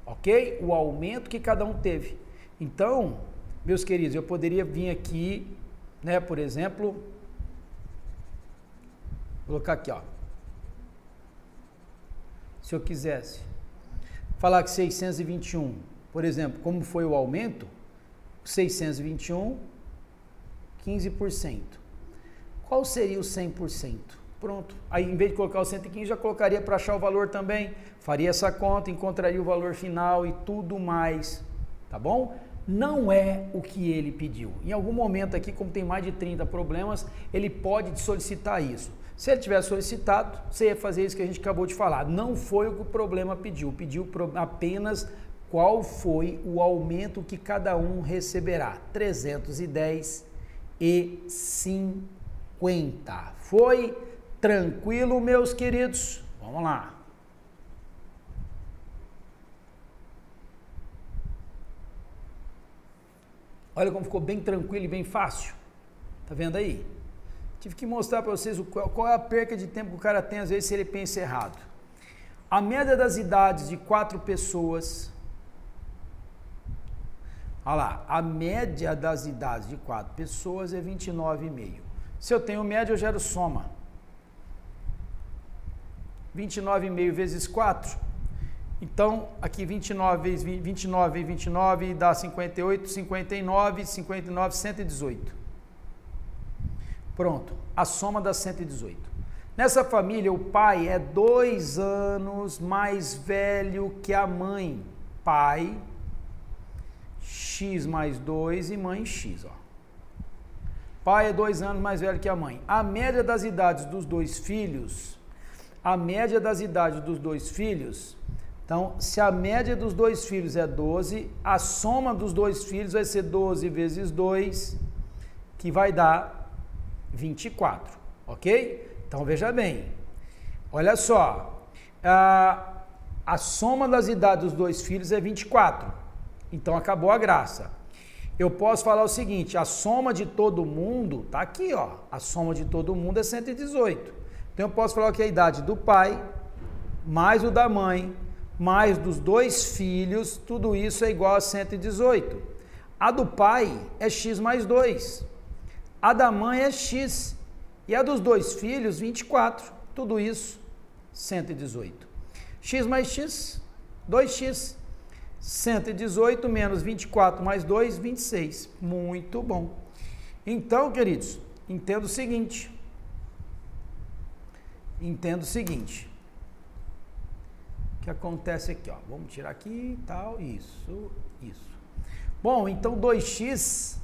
ok? O aumento que cada um teve. Então, meus queridos, eu poderia vir aqui, né, por exemplo, colocar aqui, ó. Se eu quisesse falar que 621, por exemplo, como foi o aumento, 621, 15%. Qual seria o 100%? Pronto. Aí, em vez de colocar o 115, já colocaria para achar o valor também. Faria essa conta, encontraria o valor final e tudo mais. Tá bom? Não é o que ele pediu. Em algum momento aqui, como tem mais de 30 problemas, ele pode te solicitar isso. Se ele tivesse solicitado, você ia fazer isso que a gente acabou de falar. Não foi o que o problema pediu. Pediu apenas qual foi o aumento que cada um receberá. 310 e 50. Foi tranquilo, meus queridos? Vamos lá. Olha como ficou bem tranquilo e bem fácil. Tá vendo aí? Tive que mostrar para vocês qual é a perca de tempo que o cara tem, às vezes, se ele pensa errado. A média das idades de 4 pessoas... Olha lá, a média das idades de 4 pessoas é 29,5. Se eu tenho média, eu gero soma. 29,5 vezes 4. Então, aqui 29 vezes 29 dá 58, 59, 118. Pronto, a soma dá 118. Nessa família, o pai é 2 anos mais velho que a mãe. Pai, X mais 2 e mãe X, ó. Pai é 2 anos mais velho que a mãe. A média das idades dos dois filhos, então, se a média dos dois filhos é 12, a soma dos dois filhos vai ser 12 vezes 2, que vai dar 24, ok? Então, veja bem, olha só, A soma das idades dos dois filhos é 24. Então acabou a graça. Eu posso falar o seguinte, a soma de todo mundo, tá aqui, ó. A soma de todo mundo é 118. Então eu posso falar que a idade do pai, mais o da mãe, mais dos dois filhos, tudo isso é igual a 118. A do pai é x mais 2. A da mãe é x. E a dos dois filhos, 24. Tudo isso, 118. X mais x, 2x. 118 menos 24 mais 2, 26. Muito bom. Então, queridos, entenda o seguinte. O que acontece aqui, ó. Vamos tirar aqui e tal, isso. Bom, então 2x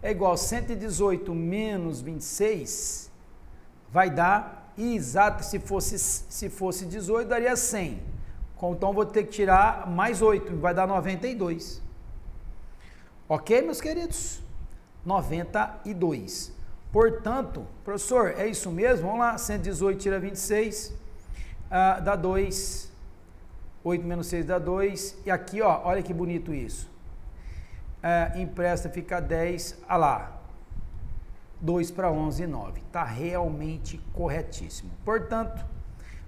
é igual a 118 menos 26, vai dar exato, se fosse 18, daria 100. Então, vou ter que tirar mais 8, vai dar 92. Ok, meus queridos? 92. Portanto, professor, é isso mesmo? Vamos lá, 118 tira 26, dá 2. 8 menos 6 dá 2. E aqui, ó, olha que bonito isso. Empresta, fica 10, olha lá. 2 para 11, 9. Está realmente corretíssimo. Portanto,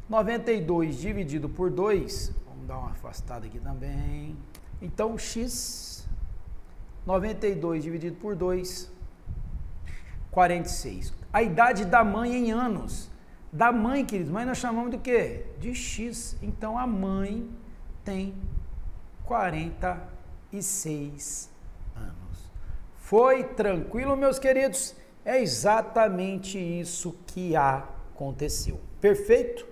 92 dividido por 2, vamos dar uma afastada aqui também. Então, x, 92 dividido por 2, 46. A idade da mãe em anos. Da mãe, queridos, mãe nós chamamos do quê? De x. Então, a mãe tem 46 anos. Foi tranquilo, meus queridos? É exatamente isso que aconteceu. Perfeito?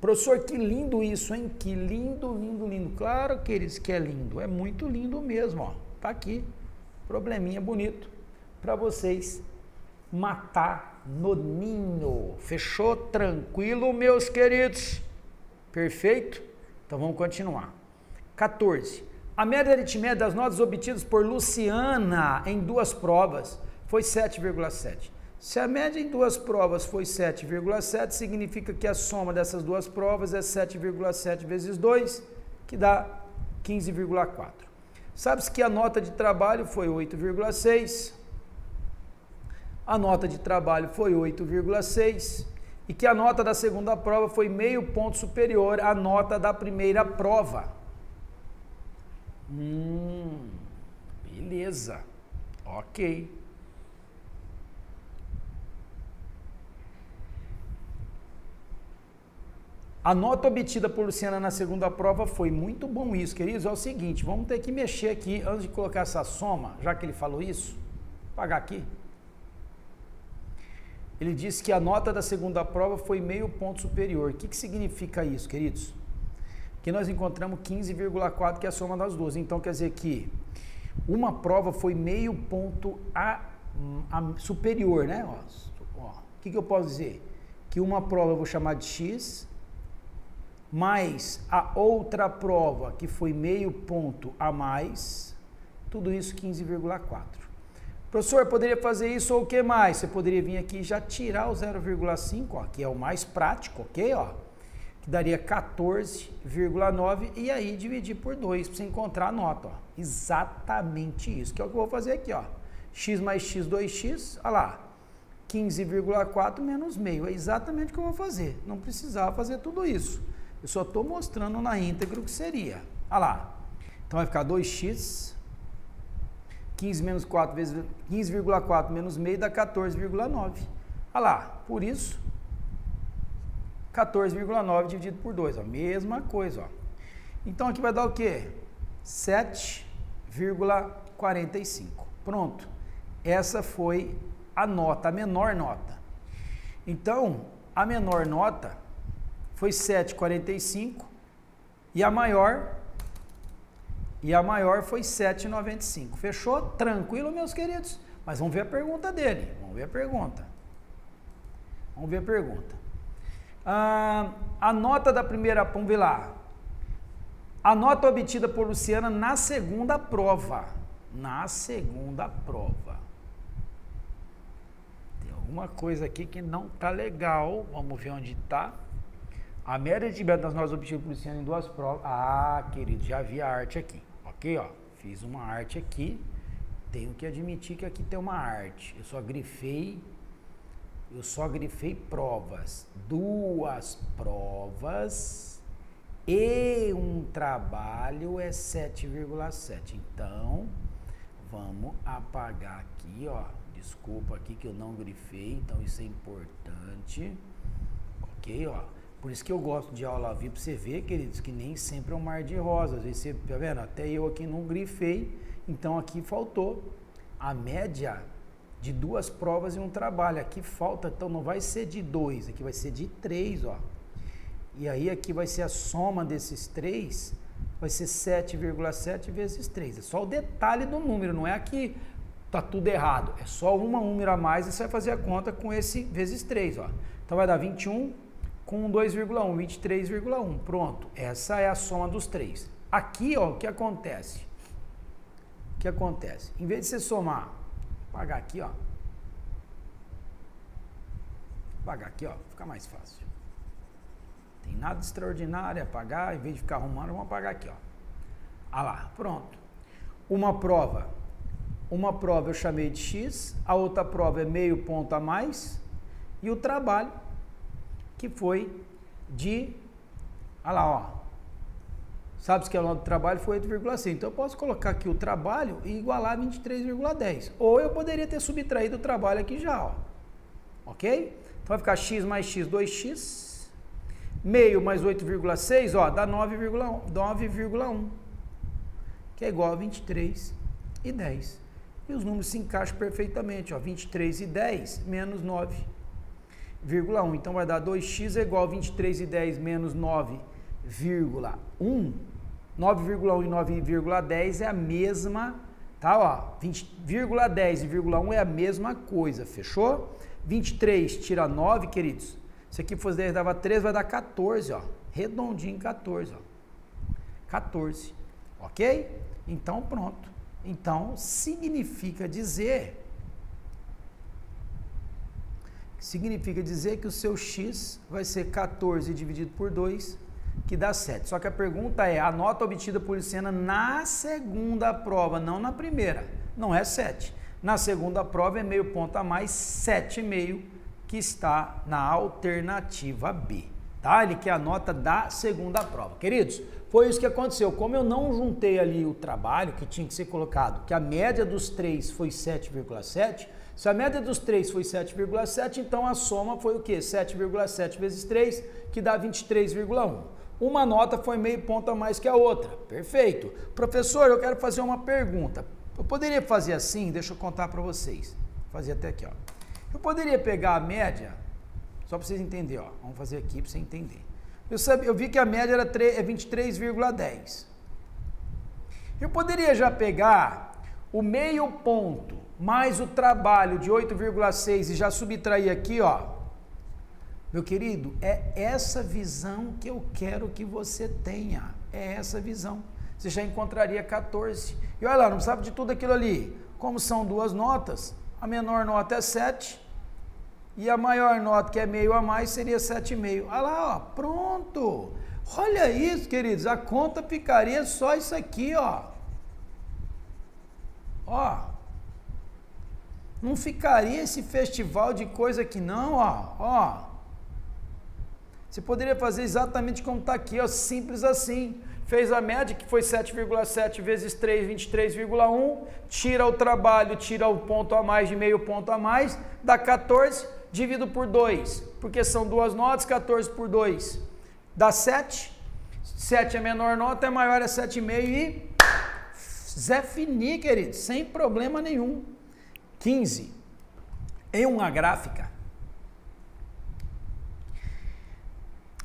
Professor, que lindo isso, hein? Que lindo, lindo, lindo. Claro, queridos, que é lindo. É muito lindo mesmo, ó. Tá aqui. Probleminha bonito para vocês matar no ninho. Fechou? Tranquilo, meus queridos? Perfeito? Então vamos continuar. 14. A média aritmética das notas obtidas por Luciana em 2 provas foi 7,7. Se a média em 2 provas foi 7,7, significa que a soma dessas 2 provas é 7,7 vezes 2, que dá 15,4. Sabe-se que a nota de trabalho foi 8,6, a nota de trabalho foi 8,6 e que a nota da segunda prova foi meio ponto superior à nota da primeira prova. Beleza. Ok. A nota obtida por Luciana na segunda prova foi muito bom isso, queridos. É o seguinte, vamos ter que mexer aqui antes de colocar essa soma, já que ele falou isso. Vou pagar aqui. Ele disse que a nota da segunda prova foi meio ponto superior. O que significa isso, queridos? Que nós encontramos 15,4, que é a soma das duas. Então, quer dizer que uma prova foi meio ponto superior, né? O que eu posso dizer? Que uma prova eu vou chamar de x, mais a outra prova, que foi meio ponto a mais, tudo isso 15,4. Professor, poderia fazer isso ou o que mais? Você poderia vir aqui e já tirar o 0,5, que é o mais prático, ok? Ó, que daria 14,9 e aí dividir por 2 para você encontrar a nota. Ó. Exatamente isso, que é o que eu vou fazer aqui. Ó. X mais x, 2x, olha lá, 15,4 menos meio. É exatamente o que eu vou fazer. Não precisava fazer tudo isso. Eu só estou mostrando na íntegra o que seria. Olha lá. Então vai ficar 2x, 15 menos 4 vezes 15,4 menos meio dá 14,9. Olha lá. Por isso, 14,9 dividido por 2. Ó. Mesma coisa. Ó. Então aqui vai dar o quê? 7,45. Pronto. Essa foi a nota, a menor nota. Então, a menor nota foi 7,45 e a maior foi 7,95. Fechou? Tranquilo, meus queridos? Mas vamos ver a pergunta dele. Vamos ver a pergunta. A nota da primeira, vamos ver lá. A nota obtida por Luciana na segunda prova. alguma coisa aqui que não tá legal. Vamos ver onde tá. A média de das nossas objetivos policiais em 2 provas. Ah, querido, já vi a arte aqui. Ok, ó. Fiz uma arte aqui. Tenho que admitir que aqui tem uma arte. Eu só grifei provas. 2 provas e um trabalho é 7,7. Então, vamos apagar aqui, ó. Desculpa aqui que eu não grifei, então isso é importante. Ok, ó. Por isso que eu gosto de aula ao vivo, pra você ver, queridos, que nem sempre é um mar de rosas. Às vezes você, tá vendo? Até eu aqui não grifei, então aqui faltou a média de 2 provas e um trabalho. Aqui falta, então não vai ser de 2, aqui vai ser de 3, ó. E aí aqui vai ser a soma desses 3, vai ser 7,7 vezes 3. É só o detalhe do número, não é aqui tá tudo errado. É só um número a mais e você vai fazer a conta com esse vezes 3, ó. Então vai dar 21 com 2,1, 23,1. Pronto, essa é a soma dos 3. Aqui, ó, o que acontece? O que acontece? Em vez de você somar, apagar aqui, ó. Apagar aqui, ó, fica mais fácil. Tem nada de extraordinário, apagar, em vez de ficar arrumando, vamos apagar aqui, ó. Ah lá, pronto. Uma prova eu chamei de X, a outra prova é meio ponto a mais, e o trabalho, que foi de, olha lá, ó, sabe que é o nome do trabalho, foi 8,6, então eu posso colocar aqui o trabalho e igualar 23,10, ou eu poderia ter subtraído o trabalho aqui já, ó, ok? Então vai ficar X mais X, 2X, meio mais 8,6, ó, dá 9,1, que é igual a 23,10. E os números se encaixam perfeitamente, ó, 23,10 menos 9,1. Então vai dar 2x é igual a 23,10 menos 9,1. 9,1 e 9,10 é a mesma, tá? Ó, 20,10 e 0,1 é a mesma coisa, fechou? 23 tira 9, queridos. Se aqui fosse 10 dava 13, vai dar 14, ó. Redondinho 14, ó. 14, ok? Então pronto. Então, significa dizer que o seu x vai ser 14 dividido por 2, que dá 7. Só que a pergunta é, a nota obtida por Lucena na segunda prova, não na primeira, não é 7. Na segunda prova é meio ponto a mais, 7,5, que está na alternativa B. Tá? Ele quer a nota da segunda prova. Queridos, foi isso que aconteceu. Como eu não juntei ali o trabalho que tinha que ser colocado, que a média dos 3 foi 7,7, se a média dos 3 foi 7,7, então a soma foi o quê? 7,7 vezes 3, que dá 23,1. Uma nota foi meio ponto a mais que a outra. Perfeito. Professor, eu quero fazer uma pergunta. Eu poderia fazer assim? Deixa eu contar para vocês. Vou fazer até aqui, ó. Eu poderia pegar a média, só para vocês entenderem, ó. Vamos fazer aqui para você entender. Eu vi que a média era 23,10. Eu poderia já pegar o meio ponto mais o trabalho de 8,6 e já subtrair aqui, ó. Meu querido, é essa visão que eu quero que você tenha. É essa visão. Você já encontraria 14. E olha lá, não sabe de tudo aquilo ali. Como são 2 notas, a menor nota é 7. E a maior nota, que é meio a mais, seria 7,5. Olha lá, ó, pronto. Olha isso, queridos, a conta ficaria só isso aqui, ó. Ó. Não ficaria esse festival de coisa aqui não, ó. Ó. Você poderia fazer exatamente como está aqui, ó, simples assim. Fez a média, que foi 7,7 vezes 3, 23,1. Tira o trabalho, tira o ponto a mais de meio ponto a mais, dá 14. Divido por 2, porque são 2 notas, 14 por 2 dá 7. 7 é a menor nota, é maior, é 7,5 e Zé Fini, querido, sem problema nenhum. 15. Em uma gráfica,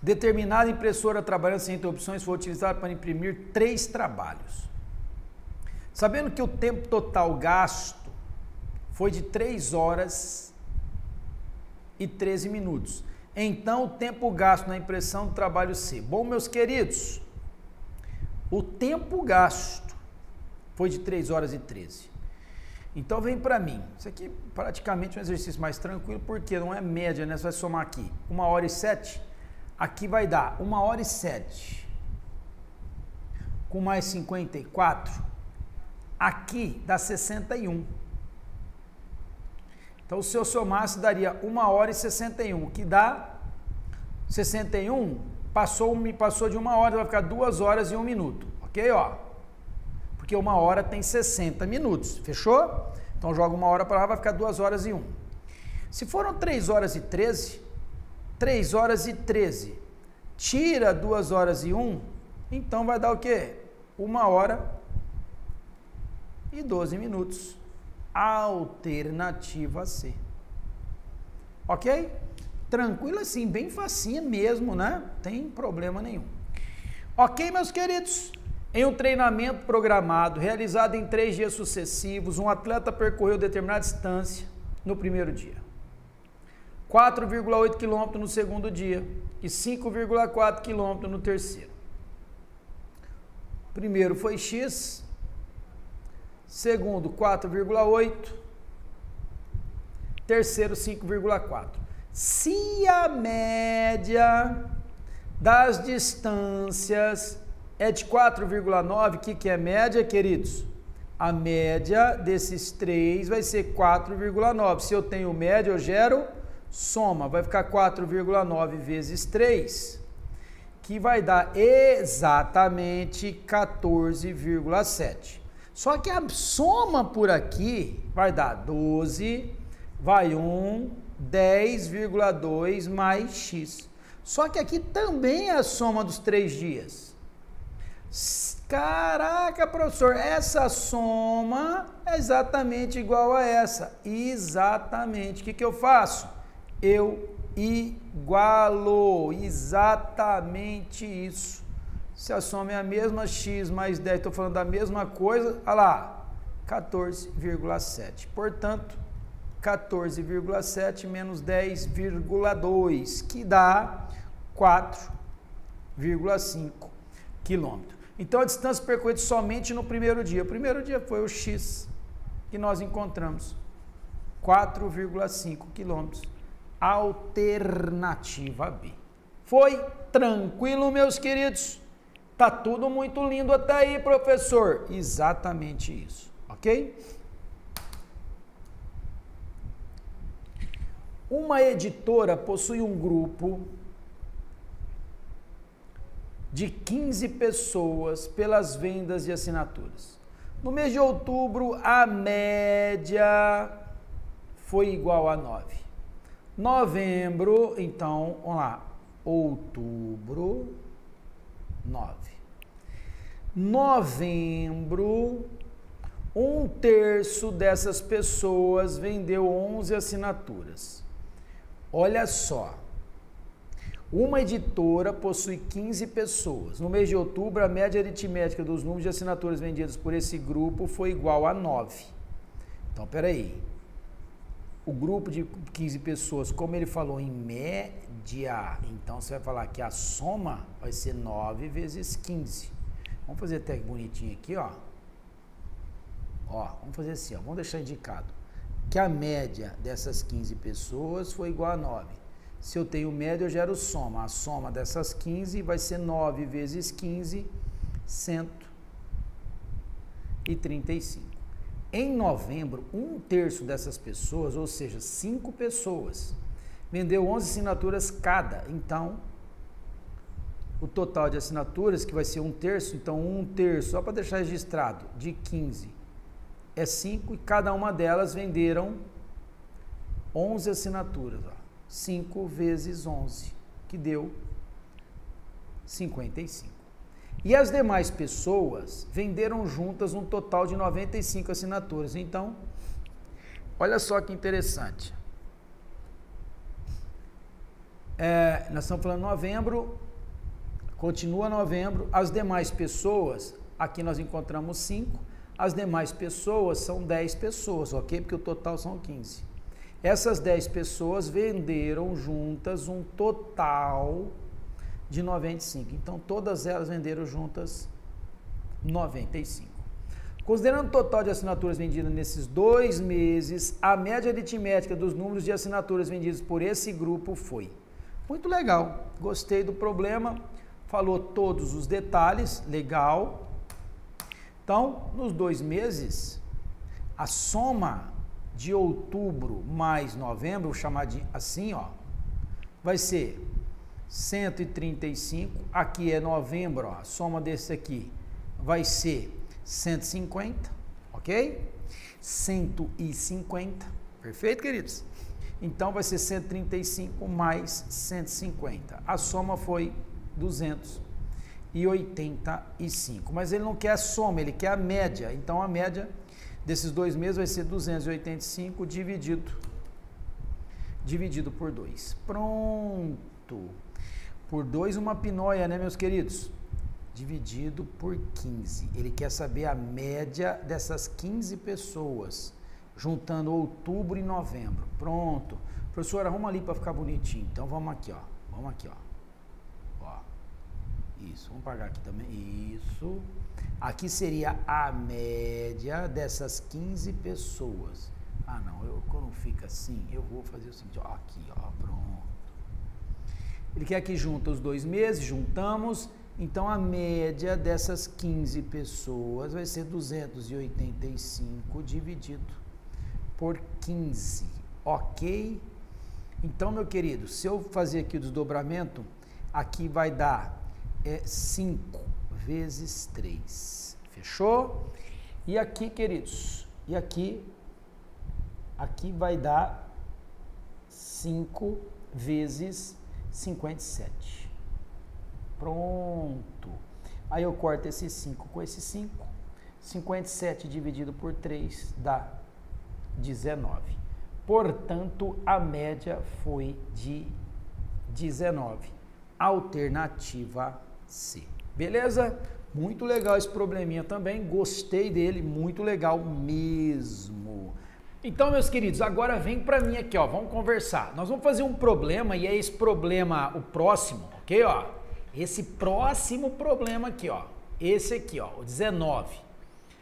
determinada impressora trabalhando sem interrupções foi utilizada para imprimir 3 trabalhos. Sabendo que o tempo total gasto foi de 3 horas e 13 minutos. Então, o tempo gasto na impressão do trabalho C. Bom, meus queridos, o tempo gasto foi de 3 horas e 13. Então vem para mim. Isso aqui praticamente é um exercício mais tranquilo, porque não é média, né? Você vai somar aqui 1h07. Aqui vai dar 1h07 com mais 54. Aqui dá 61. Então, se eu somasse, daria 1h61, que dá 61, passou de 1 hora, vai ficar 2 horas e 1 minuto, ok? Ó, porque 1 hora tem 60 minutos, fechou? Então, joga 1 hora para lá, vai ficar 2 horas e 1. Se foram 3 horas e 13, 3 horas e 13, tira 2 horas e 1, então vai dar o quê? 1 hora e 12 minutos. Alternativa C. Ok? Tranquilo assim, bem facinho mesmo, né? Tem problema nenhum. Ok, meus queridos? Em um treinamento programado, realizado em 3 dias sucessivos, um atleta percorreu determinada distância no primeiro dia, 4,8 km no segundo dia e 5,4 km no terceiro. Primeiro foi X, segundo 4,8, terceiro 5,4. Se a média das distâncias é de 4,9, o que é média, queridos? A média desses 3 vai ser 4,9. Se eu tenho média, eu gero soma. Vai ficar 4,9 vezes 3, que vai dar exatamente 14,7. Só que a soma por aqui vai dar 12, vai 1, 10,2 mais x. Só que aqui também é a soma dos 3 dias. Caraca, professor, essa soma é exatamente igual a essa. Exatamente. O que eu faço? Eu igualo. Exatamente isso. Se a soma é a mesma, x mais 10, estou falando da mesma coisa, olha lá, 14,7. Portanto, 14,7 menos 10,2, que dá 4,5 quilômetros. Então, a distância percorrida somente no primeiro dia. O primeiro dia foi o x, que nós encontramos, 4,5 quilômetros. Alternativa B. Foi tranquilo, meus queridos? Tá tudo muito lindo até aí, professor. Exatamente isso, ok? Uma editora possui um grupo de 15 pessoas pelas vendas de assinaturas. No mês de outubro, a média foi igual a 9. Novembro, então, vamos lá, outubro, 9. Novembro, 1/3 dessas pessoas vendeu 11 assinaturas. Olha só, uma editora possui 15 pessoas. No mês de outubro, a média aritmética dos números de assinaturas vendidas por esse grupo foi igual a 9. Então, peraí. O grupo de 15 pessoas, como ele falou em média, então você vai falar que a soma vai ser 9 vezes 15. Vamos fazer até bonitinho aqui, ó. Ó, vamos fazer assim, ó. Vamos deixar indicado que a média dessas 15 pessoas foi igual a 9. Se eu tenho média, eu gero soma. A soma dessas 15 vai ser 9 vezes 15, 135. Em novembro, 1/3 dessas pessoas, ou seja, 5 pessoas, vendeu 11 assinaturas cada. Então, o total de assinaturas, que vai ser 1/3, então 1/3, só para deixar registrado, de 15 é 5, e cada uma delas venderam 11 assinaturas. Ó. 5 vezes 11, que deu 55. E as demais pessoas venderam juntas um total de 95 assinaturas. Então, olha só que interessante. Nós estamos falando novembro, continua novembro, as demais pessoas, aqui nós encontramos 5, as demais pessoas são 10 pessoas, ok? Porque o total são 15. Essas 10 pessoas venderam juntas um total de 95. Então, todas elas venderam juntas 95. Considerando o total de assinaturas vendidas nesses 2 meses, a média aritmética dos números de assinaturas vendidas por esse grupo foi. Muito legal, gostei do problema, falou todos os detalhes, legal. Então, nos 2 meses, a soma de outubro mais novembro, vou chamar de assim, ó, vai ser 135, aqui é novembro, ó, a soma desse aqui vai ser 150, ok? 150, perfeito, queridos? Então, vai ser 135 mais 150. A soma foi 285. Mas ele não quer a soma, ele quer a média. Então, a média desses 2 meses vai ser 285 dividido por 2. Pronto. Por 2, uma pinóia, né, meus queridos? Dividido por 15. Ele quer saber a média dessas 15 pessoas, juntando outubro e novembro. Pronto. Professor, arruma ali para ficar bonitinho. Então, vamos aqui, ó. Vamos aqui, ó. Ó. Isso. Vamos pagar aqui também. Isso. Aqui seria a média dessas 15 pessoas. Ah, não. Quando fica assim, eu vou fazer o seguinte, ó. Aqui, ó. Pronto. Ele quer que junta os 2 meses, juntamos. Então, a média dessas 15 pessoas vai ser 285 dividido por 15, ok? Então, meu querido, se eu fazer aqui o desdobramento, aqui vai dar 5 vezes 3, fechou? E aqui, queridos, e aqui vai dar 5 vezes 57. Pronto. Aí eu corto esse 5 com esse 5. 57 dividido por 3 dá 19. Portanto, a média foi de 19. Alternativa C. Beleza? Muito legal esse probleminha também. Gostei dele, muito legal mesmo. Então, meus queridos, agora vem para mim aqui, ó. Vamos conversar. Nós vamos fazer um problema e é esse problema, o próximo, ok, ó? Esse próximo problema aqui, ó, esse aqui, ó, o 19.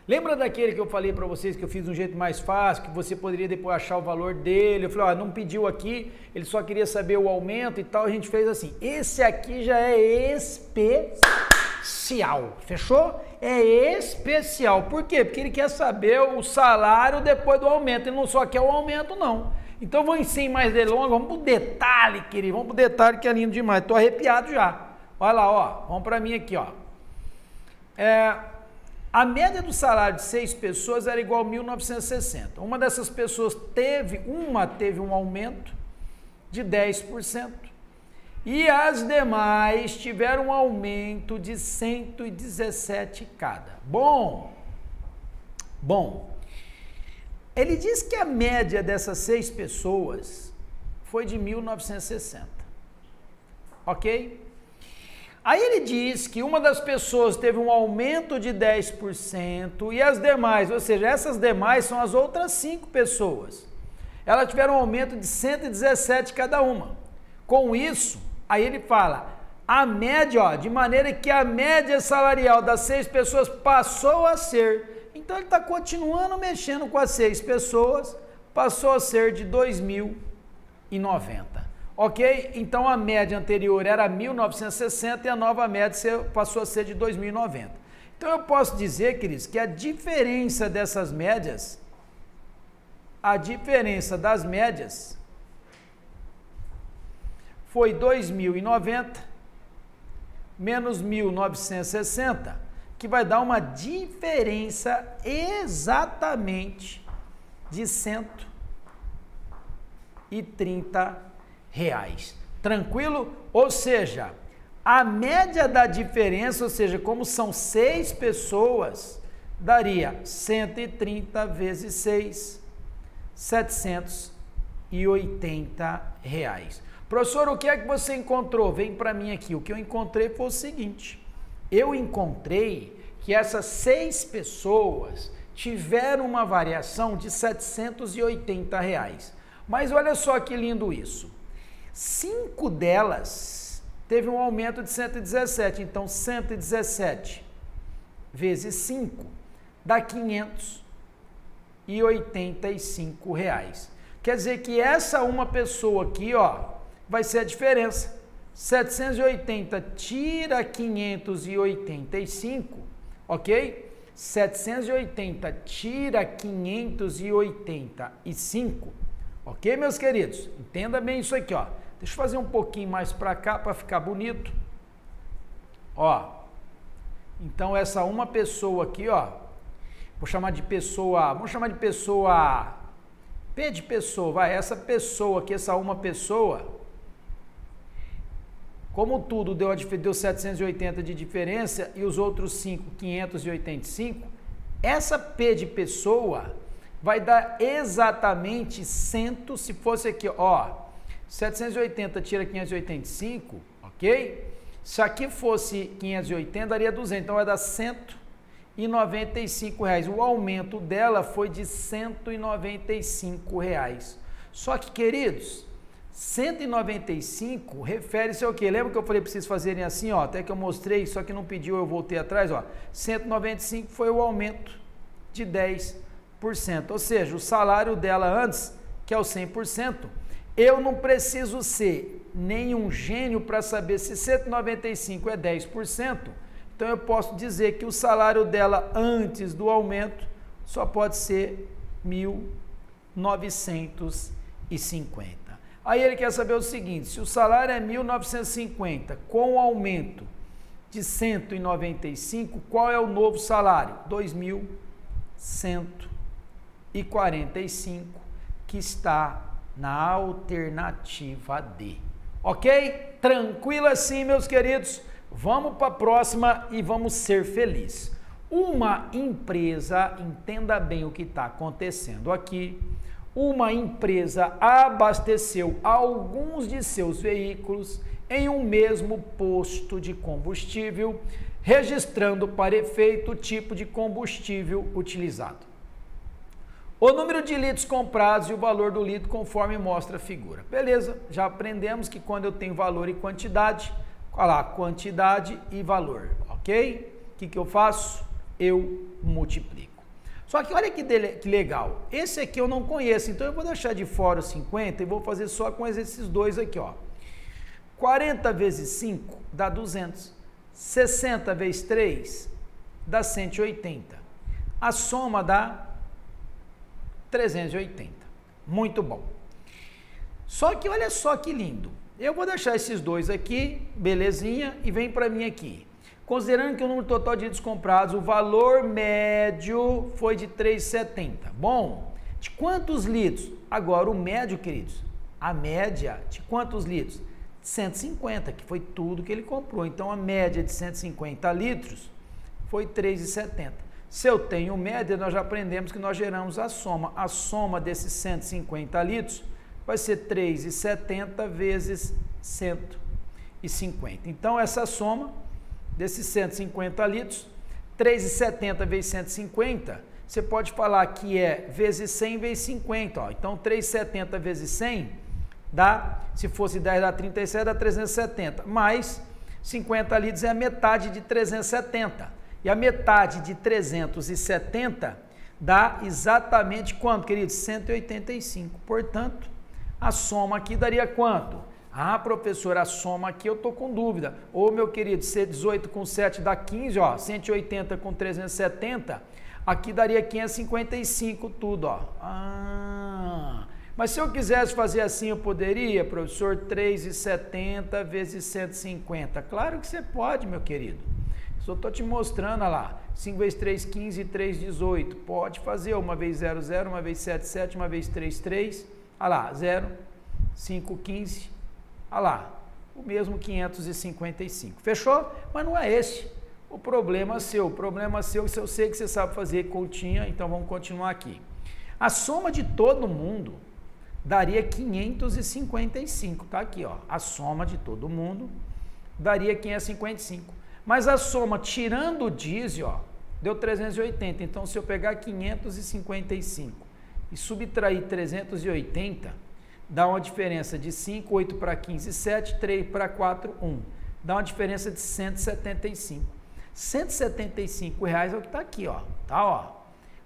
Lembra daquele que eu falei para vocês que eu fiz de um jeito mais fácil, que você poderia depois achar o valor dele? Eu falei, ó, não pediu aqui, ele só queria saber o aumento e tal, a gente fez assim. Esse aqui já é especial, fechou? É especial, por quê? Porque ele quer saber o salário depois do aumento, ele não só quer o aumento, não. Então, vamos sem mais delongas, vamos pro detalhe, querido, vamos pro detalhe que é lindo demais, tô arrepiado já. Olha lá, ó, vamos para mim aqui, ó. A média do salário de 6 pessoas era igual a 1.960. Uma dessas pessoas teve um aumento de 10% e as demais tiveram um aumento de 117 cada. Bom, ele diz que a média dessas 6 pessoas foi de 1.960, ok? Aí ele diz que uma das pessoas teve um aumento de 10% e as demais, ou seja, essas demais são as outras 5 pessoas. Elas tiveram um aumento de 117 cada uma. Com isso, aí ele fala, a média, ó, de maneira que a média salarial das 6 pessoas passou a ser. Então ele está continuando mexendo com as 6 pessoas, passou a ser de 2.090. Ok? Então, a média anterior era 1.960 e a nova média passou a ser de 2.090. Então, eu posso dizer, queridos, que a diferença dessas médias, a diferença das médias foi 2.090 menos 1.960, que vai dar uma diferença exatamente de 130 reais. Tranquilo? Ou seja, a média da diferença, ou seja, como são 6 pessoas, daria 130 vezes 6, 780 reais. Professor, o que é que você encontrou? Vem para mim aqui. O que eu encontrei foi o seguinte. Eu encontrei que essas 6 pessoas tiveram uma variação de 780 reais. Mas olha só que lindo isso. 5 delas teve um aumento de 117, então 117 vezes 5 dá R$585. Quer dizer que essa uma pessoa aqui, ó, vai ser a diferença. 780 tira 585, ok? 780 tira 585, ok, meus queridos? Entenda bem isso aqui, ó. Deixa eu fazer um pouquinho mais para cá para ficar bonito. Ó, então essa uma pessoa aqui, ó, vou chamar de pessoa, vamos chamar de pessoa, P de pessoa, vai, essa pessoa aqui, essa uma pessoa, como tudo deu 780 de diferença e os outros 5, 585, essa P de pessoa vai dar exatamente 100, se fosse aqui, ó, 780 tira 585, ok? Se aqui fosse 580, daria 200, então vai dar R$195. O aumento dela foi de R$195. Só que, queridos, 195 refere-se ao quê? Lembra que eu falei para vocês fazerem assim, ó, até que eu mostrei, só que não pediu, eu voltei atrás, ó. 195 foi o aumento de 10%, ou seja, o salário dela antes, que é o 100%, eu não preciso ser nenhum gênio para saber se 195 é 10%, então eu posso dizer que o salário dela antes do aumento só pode ser 1.950. Aí ele quer saber o seguinte, se o salário é 1.950, com o aumento de 195, qual é o novo salário? 2.145, que está na alternativa D. Ok? Tranquilo assim, meus queridos? Vamos para a próxima e vamos ser felizes. Uma empresa, entenda bem o que está acontecendo aqui, uma empresa abasteceu alguns de seus veículos em um mesmo posto de combustível, registrando para efeito o tipo de combustível utilizado, o número de litros comprados e o valor do litro conforme mostra a figura. Beleza, já aprendemos que quando eu tenho valor e quantidade, olha lá, quantidade e valor, ok? O que eu faço? Eu multiplico. Só que olha que legal, esse aqui eu não conheço, então eu vou deixar de fora os 50 e vou fazer só com esses dois aqui, ó. 40 vezes 5 dá 200, 60 vezes 3 dá 180, a soma dá 380, muito bom. Só que olha só que lindo, eu vou deixar esses dois aqui, belezinha, e vem para mim aqui. Considerando que o número total de litros comprados, o valor médio foi de 3,70. Bom, de quantos litros? Agora o médio, queridos, a média de quantos litros? 150, que foi tudo que ele comprou. Então a média de 150 litros foi 3,70. Se eu tenho média, nós já aprendemos que nós geramos a soma. A soma desses 150 litros vai ser 3,70 vezes 150. Então essa soma desses 150 litros, 3,70 vezes 150, você pode falar que é vezes 100 vezes 50, ó. Então 3,70 vezes 100 dá, se fosse 10 dá 37, dá 370, mais 50 litros é a metade de 370, e a metade de 370 dá exatamente quanto, queridos? 185, portanto, a soma aqui daria quanto? Ah, professor, a soma aqui eu estou com dúvida. Ô, meu querido, se 18 com 7 dá 15, ó, 180 com 370, aqui daria 555 tudo, ó. Ah, mas se eu quisesse fazer assim, eu poderia, professor, 3,70 vezes 150. Claro que você pode, meu querido. Só estou te mostrando, olha lá, 5 vezes 3, 15 e 3, 18. Pode fazer, uma vez 0, 0, uma vez 7, 7, uma vez 3, 3. Olha lá, 0, 5, 15. Olha lá, o mesmo 555. Fechou? Mas não é esse o problema seu. O problema seu, se eu sei que você sabe fazer continha, então vamos continuar aqui. A soma de todo mundo daria 555, tá aqui, ó. A soma de todo mundo daria 555. Mas a soma, tirando o diesel, ó, deu 380. Então, se eu pegar 555 e subtrair 380, dá uma diferença de 5, 8 para 15, 7, 3 para 4, 1. Dá uma diferença de 175. R$175 é o que está aqui, ó. Tá, ó.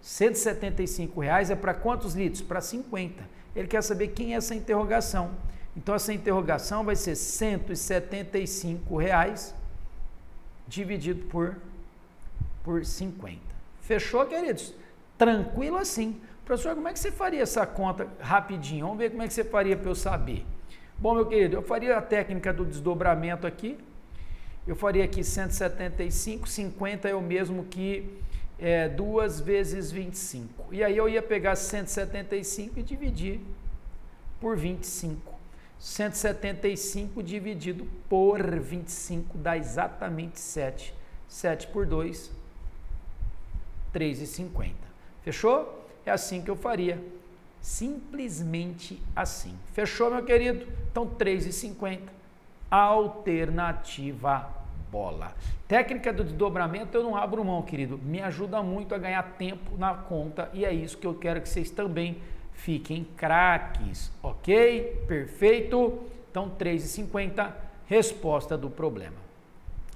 R$175 é para quantos litros? Para 50. Ele quer saber quem é essa interrogação. Então, essa interrogação vai ser R$175 dividido por 50. Fechou, queridos? Tranquilo assim. Professor, como é que você faria essa conta rapidinho? Vamos ver como é que você faria para eu saber. Bom, meu querido, eu faria a técnica do desdobramento aqui. Eu faria aqui 175, 50 é o mesmo que 2 vezes 25. E aí eu ia pegar 175 e dividir por 25. 175 dividido por 25 dá exatamente 7. 7 por 2, 3,50. Fechou? É assim que eu faria. Simplesmente assim. Fechou, meu querido? Então, 3,50. Alternativa bola. Técnica do desdobramento eu não abro mão, querido. Me ajuda muito a ganhar tempo na conta e é isso que eu quero que vocês também fiquem craques, ok? Perfeito? Então, 3,50, resposta do problema.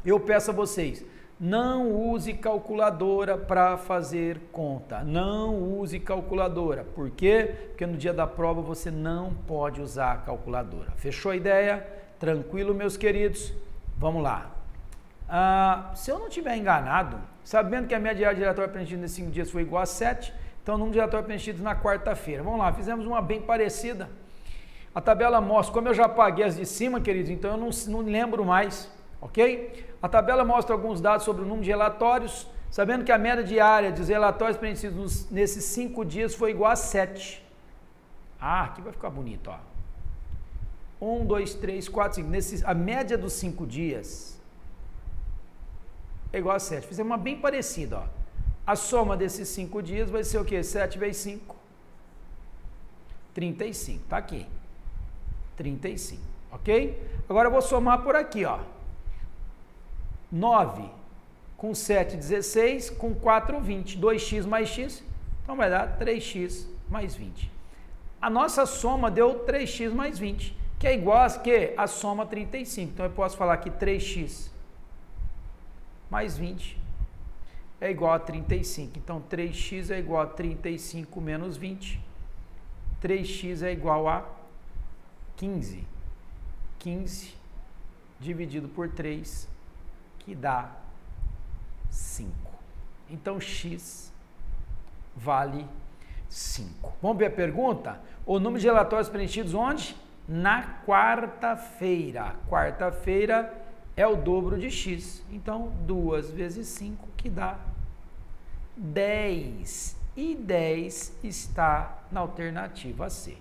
Eu peço a vocês, não use calculadora para fazer conta. Não use calculadora. Por quê? Porque no dia da prova você não pode usar a calculadora. Fechou a ideia? Tranquilo, meus queridos? Vamos lá. Se eu não estiver enganado, sabendo que a média diária de relatório preenchido nesses 5 dias foi igual a 7, então o número de relatórios preenchidos na quarta-feira. Vamos lá, fizemos uma bem parecida. A tabela mostra, como eu já paguei as de cima, queridos, então eu não lembro mais, ok? A tabela mostra alguns dados sobre o número de relatórios, sabendo que a média diária dos relatórios preenchidos nesses 5 dias foi igual a 7. Aqui vai ficar bonito, ó. 1, 2, 3, 4, 5. A média dos 5 dias é igual a 7. Fizemos uma bem parecida, ó. A soma desses 5 dias vai ser o quê? 7 vezes 5, 35. Tá aqui. 35, ok? Agora eu vou somar por aqui, ó. 9 com 7, 16, com 4, 20. 2x mais x, então vai dar 3x mais 20. A nossa soma deu 3x mais 20, que é igual a soma 35. Então eu posso falar que 3x mais 20 é igual a 35. Então 3x é igual a 35 menos 20. 3x é igual a 15. 15 dividido por 3, que dá 5. Então x vale 5. Vamos ver a pergunta? O número de relatórios preenchidos onde? Na quarta-feira. Quarta-feira é o dobro de x. Então, 2 vezes 5, que dá 10. E 10 está na alternativa C.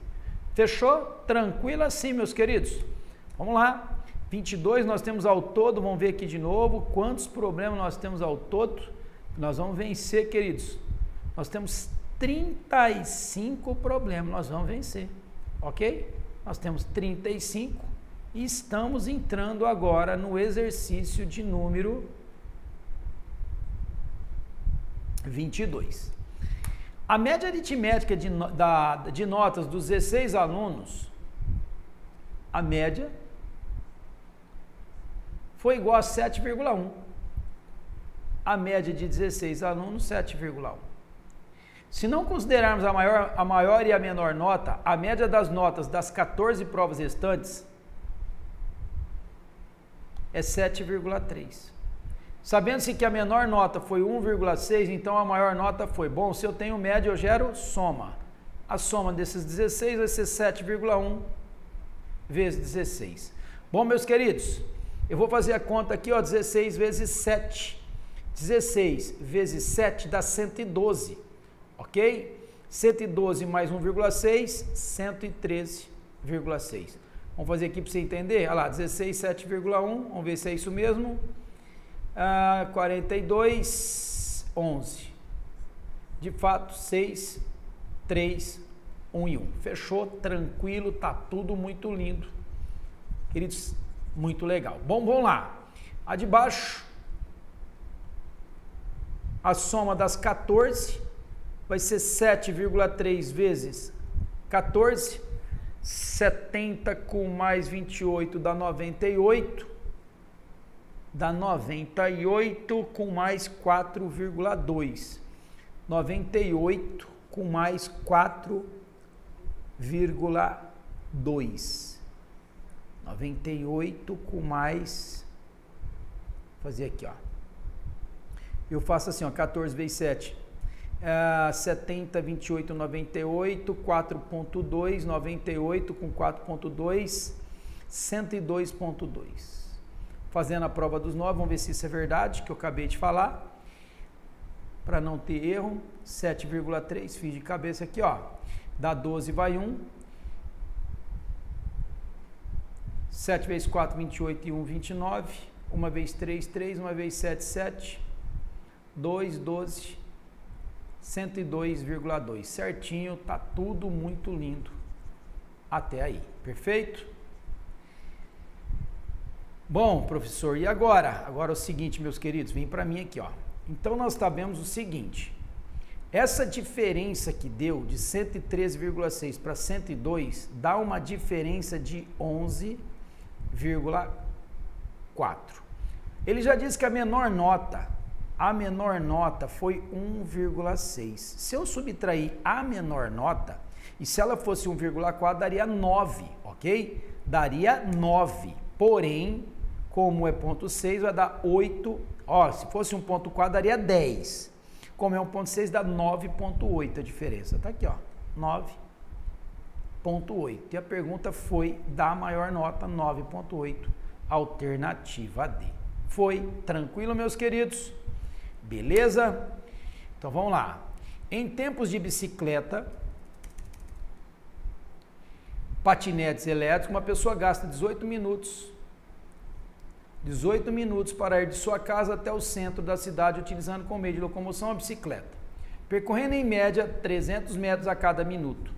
Fechou? Tranquilo assim, meus queridos? Vamos lá. 22 nós temos ao todo. Vamos ver aqui de novo quantos problemas nós temos ao todo. Nós vamos vencer, queridos. Nós temos 35 problemas. Nós vamos vencer. Ok? Nós temos 35 e estamos entrando agora no exercício de número 22. A média aritmética de notas dos 16 alunos, a média foi igual a 7,1. A média de 16 alunos, 7,1. Se não considerarmos a maior e a menor nota, a média das notas das 14 provas restantes é 7,3. Sabendo-se que a menor nota foi 1,6, então a maior nota foi, bom, se eu tenho média, eu gero soma. A soma desses 16 vai ser 7,1 vezes 16. Bom, meus queridos, eu vou fazer a conta aqui, ó, 16 vezes 7. 16 vezes 7 dá 112, ok? 112 mais 1,6, 113,6. Vamos fazer aqui para você entender, olha lá, 16, 7,1, vamos ver se é isso mesmo. 42, 11. De fato, 6, 3, 1 e 1. Fechou, tranquilo, tá tudo muito lindo. Queridos, muito legal. Bom, vamos lá. A de baixo, a soma das 14 vai ser 7,3 vezes 14. 70 com mais 28 dá 98. dá 98 com mais 4,2. 98 com mais 4,2. 98 com mais... Vou fazer aqui, ó. Eu faço assim, ó, 14 vezes 7. 70, 28, 98, 4,2, 98 com 4,2, 102,2. Fazendo a prova dos 9, vamos ver se isso é verdade, que eu acabei de falar. Para não ter erro, 7,3, fiz de cabeça aqui, ó. Dá 12, vai 1. 7 vezes 4, 28 e 1, 29. 1 vezes 3, 3. 1 vezes 7, 7. 2, 12. 102,2. Certinho, tá tudo muito lindo. Até aí, perfeito? Bom, professor, e agora? Agora é o seguinte, meus queridos, vem para mim aqui, ó. Então, nós sabemos o seguinte. Essa diferença que deu de 113,6 para 102 dá uma diferença de 11,4. Ele já disse que a menor nota foi 1,6. Se eu subtrair a menor nota, e se ela fosse 1,4, daria 9, ok? Daria 9. Porém, como é 0,6, vai dar 8. Ó, se fosse 1,4, daria 10. Como é 1,6, dá 9,8 a diferença. Tá aqui, ó, 9,8. E a pergunta foi da maior nota, 9,8, alternativa D. Foi tranquilo, meus queridos? Beleza? Então vamos lá. Em tempos de bicicleta, patinetes elétricos, uma pessoa gasta 18 minutos para ir de sua casa até o centro da cidade utilizando como meio de locomoção a bicicleta, percorrendo em média 300 metros a cada minuto.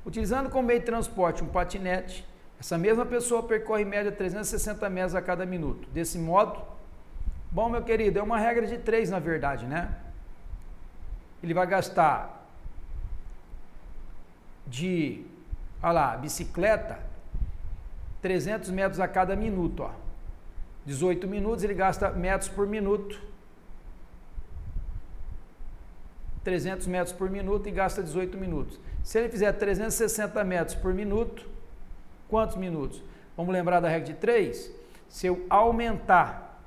Utilizando como meio de transporte um patinete, essa mesma pessoa percorre em média 360 metros a cada minuto. Desse modo, bom, meu querido, é uma regra de 3 na verdade, né? Ele vai gastar de, olha lá, bicicleta, 300 metros a cada minuto, ó. 18 minutos, ele gasta metros por minuto. 300 metros por minuto e gasta 18 minutos. Se ele fizer 360 metros por minuto, quantos minutos? Vamos lembrar da regra de 3? Se eu aumentar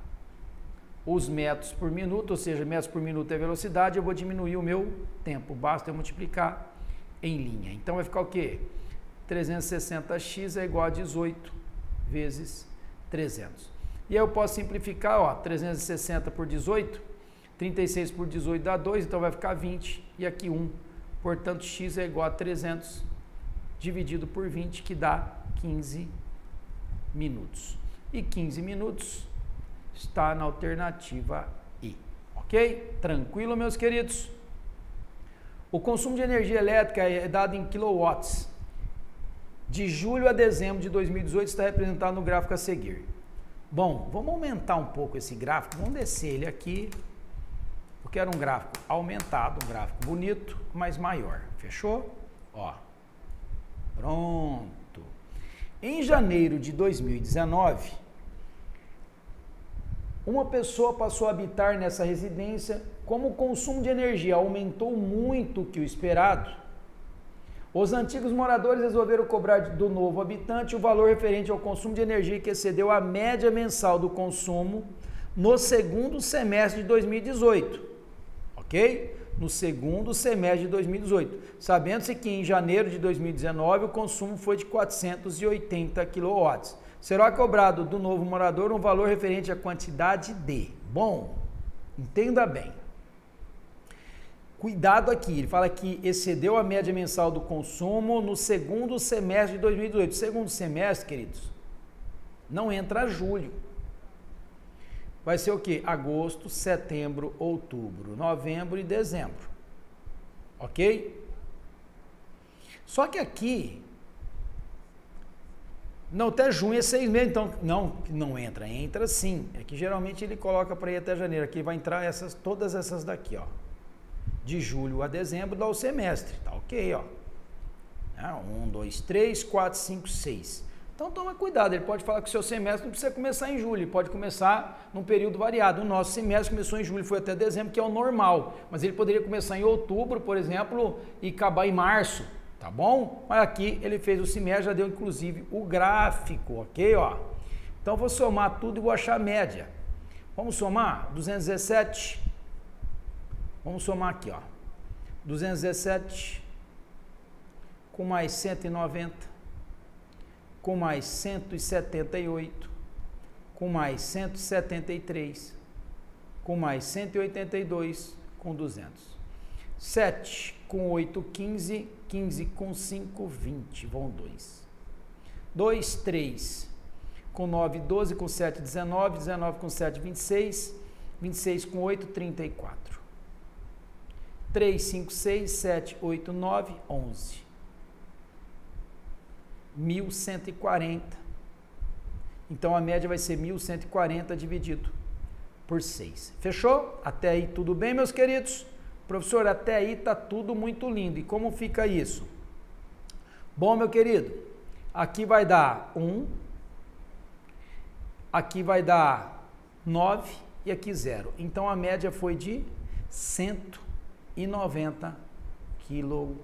os metros por minuto, ou seja, metros por minuto é velocidade, eu vou diminuir o meu tempo. Basta eu multiplicar em linha. Então vai ficar o quê? 360x é igual a 18 vezes 300. E aí eu posso simplificar, ó, 360 por 18, 36 por 18 dá 2, então vai ficar 20 e aqui 1. Portanto, x é igual a 300 dividido por 20, que dá 15 minutos. E 15 minutos está na alternativa I, ok? Tranquilo, meus queridos? O consumo de energia elétrica é dado em quilowatts. De julho a dezembro de 2018 está representado no gráfico a seguir. Bom, vamos aumentar um pouco esse gráfico, vamos descer ele aqui, porque era um gráfico aumentado, um gráfico bonito, mas maior, fechou? Ó, pronto. Em janeiro de 2019, uma pessoa passou a habitar nessa residência. Como o consumo de energia aumentou muito que o esperado, os antigos moradores resolveram cobrar do novo habitante o valor referente ao consumo de energia que excedeu a média mensal do consumo no segundo semestre de 2018, ok? No segundo semestre de 2018, sabendo-se que em janeiro de 2019 o consumo foi de 480 kW. Será cobrado do novo morador um valor referente à quantidade de... Bom, entenda bem. Cuidado aqui, ele fala que excedeu a média mensal do consumo no segundo semestre de 2018. Segundo semestre, queridos, não entra julho. Vai ser o quê? Agosto, setembro, outubro, novembro e dezembro. Ok? Só que aqui, não, até junho é 6 meses, então não entra, entra sim. É que geralmente ele coloca para ir até janeiro. Aqui vai entrar todas essas daqui, ó. De julho a dezembro dá o semestre, tá ok, ó. 1, 2, 3, 4, 5, 6. Então toma cuidado, ele pode falar que o seu semestre não precisa começar em julho, ele pode começar num período variado. O nosso semestre começou em julho, foi até dezembro, que é o normal, mas ele poderia começar em outubro, por exemplo, e acabar em março, tá bom? Mas aqui ele fez o semestre, já deu inclusive o gráfico, ok? Ó. Então eu vou somar tudo e vou achar a média. Vamos somar 217, vamos somar aqui, ó, 217 com mais 190, com mais 178, com mais 173, com mais 182, com 200. 7 com 8, 15, 15 com 5, 20, vão 2. 2, 3, com 9, 12, com 7, 19, 19 com 7, 26, 26 com 8, 34. 3, 5, 6, 7, 8, 9, 11. 1.140. Então a média vai ser 1.140 dividido por 6. Fechou? Até aí tudo bem, meus queridos? Professor, até aí tá tudo muito lindo. E como fica isso? Bom, meu querido, aqui vai dar 1, aqui vai dar 9 e aqui 0. Então a média foi de 190 kW.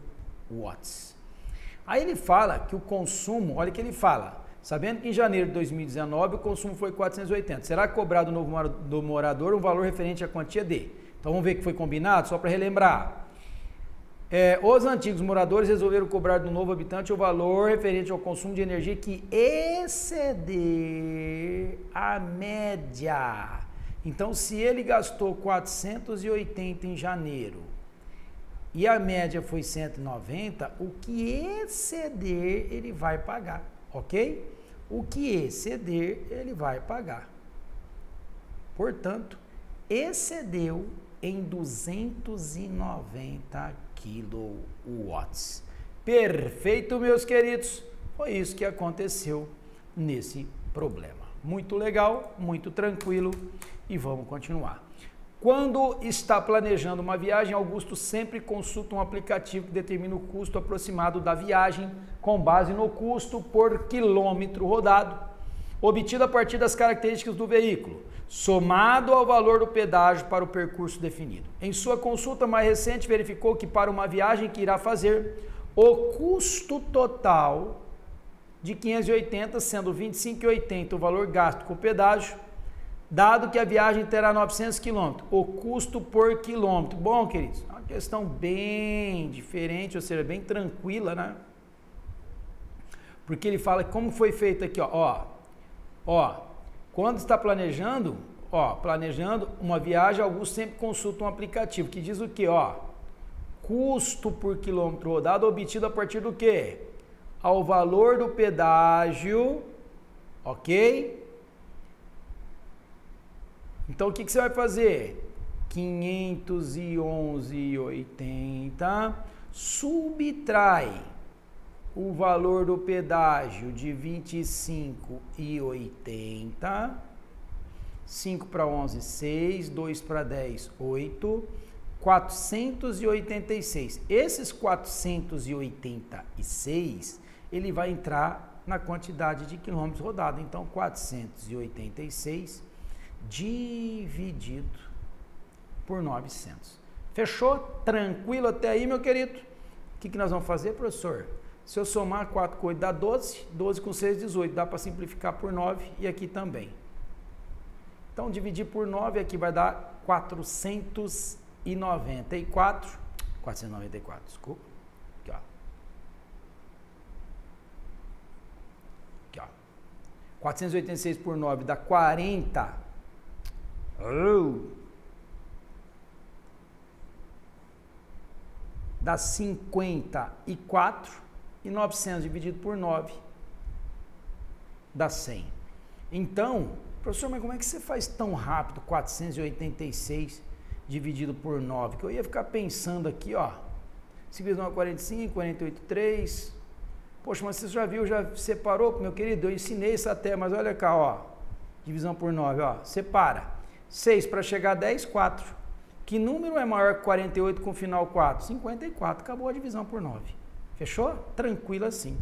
Aí ele fala que o consumo, olha o que ele fala, sabendo que em janeiro de 2019 o consumo foi 480, será cobrado do morador um valor referente à quantia de? Então vamos ver que foi combinado, só para relembrar. Os antigos moradores resolveram cobrar do novo habitante o valor referente ao consumo de energia que exceder a média. Então se ele gastou 480 em janeiro, e a média foi 190, o que exceder ele vai pagar, ok? O que exceder ele vai pagar. Portanto, excedeu em 290 kW. Perfeito, meus queridos? Foi isso que aconteceu nesse problema. Muito legal, muito tranquilo e vamos continuar. Quando está planejando uma viagem, Augusto sempre consulta um aplicativo que determina o custo aproximado da viagem com base no custo por quilômetro rodado, obtido a partir das características do veículo, somado ao valor do pedágio para o percurso definido. Em sua consulta mais recente, verificou que para uma viagem que irá fazer, o custo total de 580, sendo 25,80 o valor gasto com pedágio, dado que a viagem terá 900 km, o custo por quilômetro. Bom, queridos, é uma questão bem diferente, ou seja, bem tranquila, né? Porque ele fala que como foi feito aqui, ó, quando está planejando, planejando uma viagem, Augusto sempre consulta um aplicativo que diz o quê, custo por quilômetro rodado obtido a partir do quê? Ao valor do pedágio, ok? Então, o que você vai fazer? 511,80 subtrai o valor do pedágio de 25,80, 5 para 11, 6, 2 para 10, 8, 486. Esses 486, ele vai entrar na quantidade de quilômetros rodados. Então, 486 dividido por 900. Fechou? Tranquilo até aí, meu querido? O que nós vamos fazer, professor? Se eu somar 4 com 8 dá 12, 12 com 6, 18. Dá para simplificar por 9 e aqui também. Então, dividir por 9, aqui vai dar 494, desculpa. Aqui, ó. Aqui, ó. 486 por 9 dá 40. Dá 54 e 900 dividido por 9 dá 100. Então, professor, mas como é que você faz tão rápido 486 dividido por 9? Que eu ia ficar pensando aqui, 5 vezes 9 é 45, 48, 3. Poxa, mas você já viu, já separou, meu querido? Eu ensinei isso até, mas olha cá, divisão por 9, separa. 6 para chegar a 10, 4. Que número é maior que 48 com final 4? 54. Acabou a divisão por 9. Fechou? Tranquilo assim.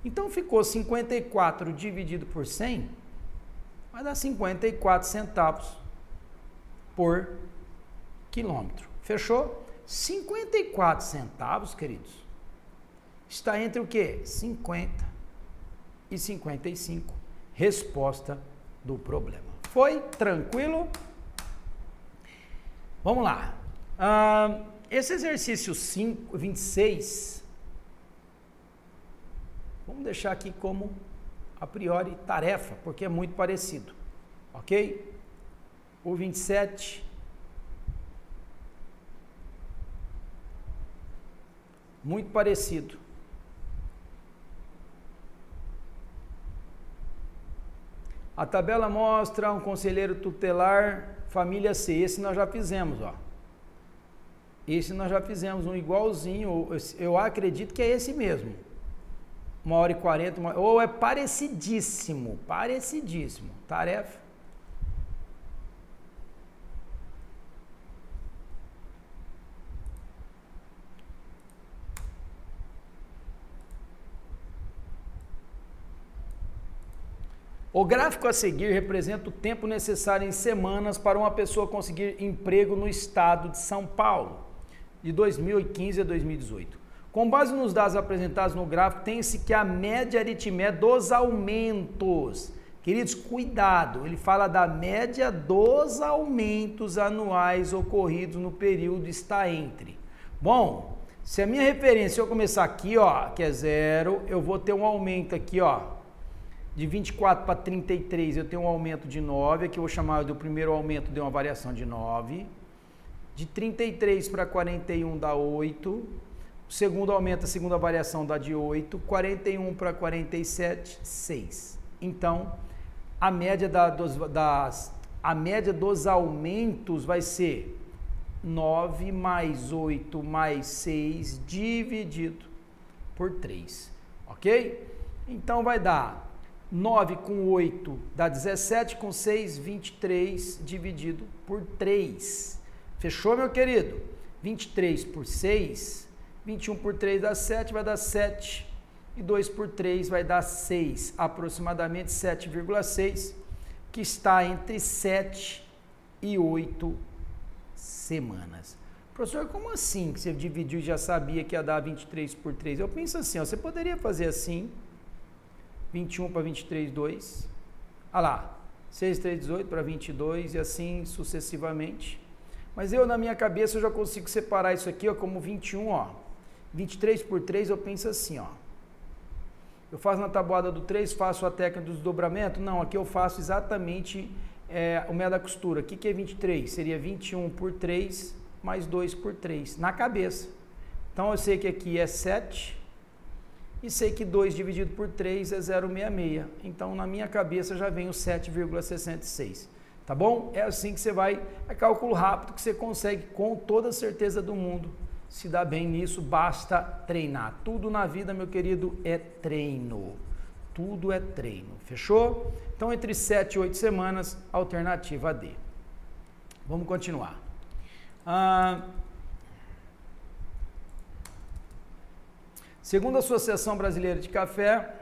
Então ficou 54 dividido por 100, vai dar 54 centavos por quilômetro. Fechou? 54 centavos, queridos, está entre o quê? 50 e 55. Resposta do problema. Foi? Tranquilo? Vamos lá. Esse exercício 26, vamos deixar aqui como, a priori, tarefa, porque é muito parecido. Ok? O 27... muito parecido. A tabela mostra um conselheiro tutelar, família C. Esse nós já fizemos, ó. Esse nós já fizemos, um igualzinho, eu acredito que é esse mesmo. 1h40, ou é parecidíssimo, parecidíssimo. Tarefa. O gráfico a seguir representa o tempo necessário em semanas para uma pessoa conseguir emprego no estado de São Paulo, de 2015 a 2018. Com base nos dados apresentados no gráfico, tem-se que a média aritmética dos aumentos. Queridos, cuidado, ele fala da média dos aumentos anuais ocorridos no período está entre. Bom, se a minha referência, eu começar aqui, ó, que é 0, eu vou ter um aumento aqui, ó, de 24 para 33, eu tenho um aumento de 9, aqui eu vou chamar do primeiro aumento, deu uma variação de 9. De 33 para 41 dá 8. O segundo aumento, a segunda variação dá de 8. 41 para 47, 6. Então, a média, a média dos aumentos vai ser 9 mais 8 mais 6 dividido por 3. Ok? Então, vai dar 9 com 8 dá 17, com 6, 23 dividido por 3. Fechou, meu querido? 23 por 6, 21 por 3 dá 7, vai dar 7. E 2 por 3 vai dar 6, aproximadamente 7,6, que está entre 7 e 8 semanas. Professor, como assim que você dividiu e já sabia que ia dar 23 por 3? Eu penso assim, ó, você poderia fazer assim, 21 para 23, 2. Olha lá, 6, 3, 18 para 22 e assim sucessivamente. Mas eu, na minha cabeça, eu já consigo separar isso aqui, ó, como 21, ó. 23 por 3, eu penso assim, ó. Eu faço na tabuada do 3, faço a técnica do desdobramento? Não, aqui eu faço exatamente o método da costura. O que é 23? Seria 21 por 3 mais 2 por 3, na cabeça. Então, eu sei que aqui é 7. E sei que 2 dividido por 3 é 0,66. Então, na minha cabeça já vem o 7,66. Tá bom? É assim que você vai, é cálculo rápido que você consegue com toda a certeza do mundo se dar bem nisso, basta treinar. Tudo na vida, meu querido, é treino. Tudo é treino. Fechou? Então, entre 7 e 8 semanas, alternativa D. Vamos continuar. Segundo a Associação Brasileira de Café,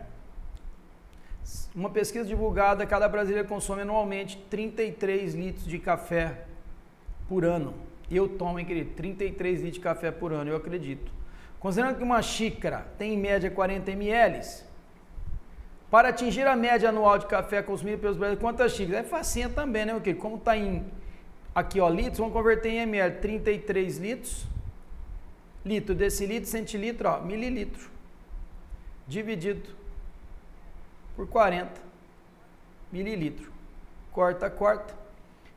uma pesquisa divulgada, cada brasileiro consome anualmente 33 litros de café por ano. Eu tomo, hein, querido? 33 litros de café por ano, eu acredito. Considerando que uma xícara tem em média 40 ml, para atingir a média anual de café consumido pelos brasileiros, quantas xícaras? É facinha também, né, meu querido? Como está em, aqui, ó, litros, vamos converter em ml, 33 litros. Litro, decilitro, centilitro, ó, mililitro, dividido por 40 mililitros. Corta, corta.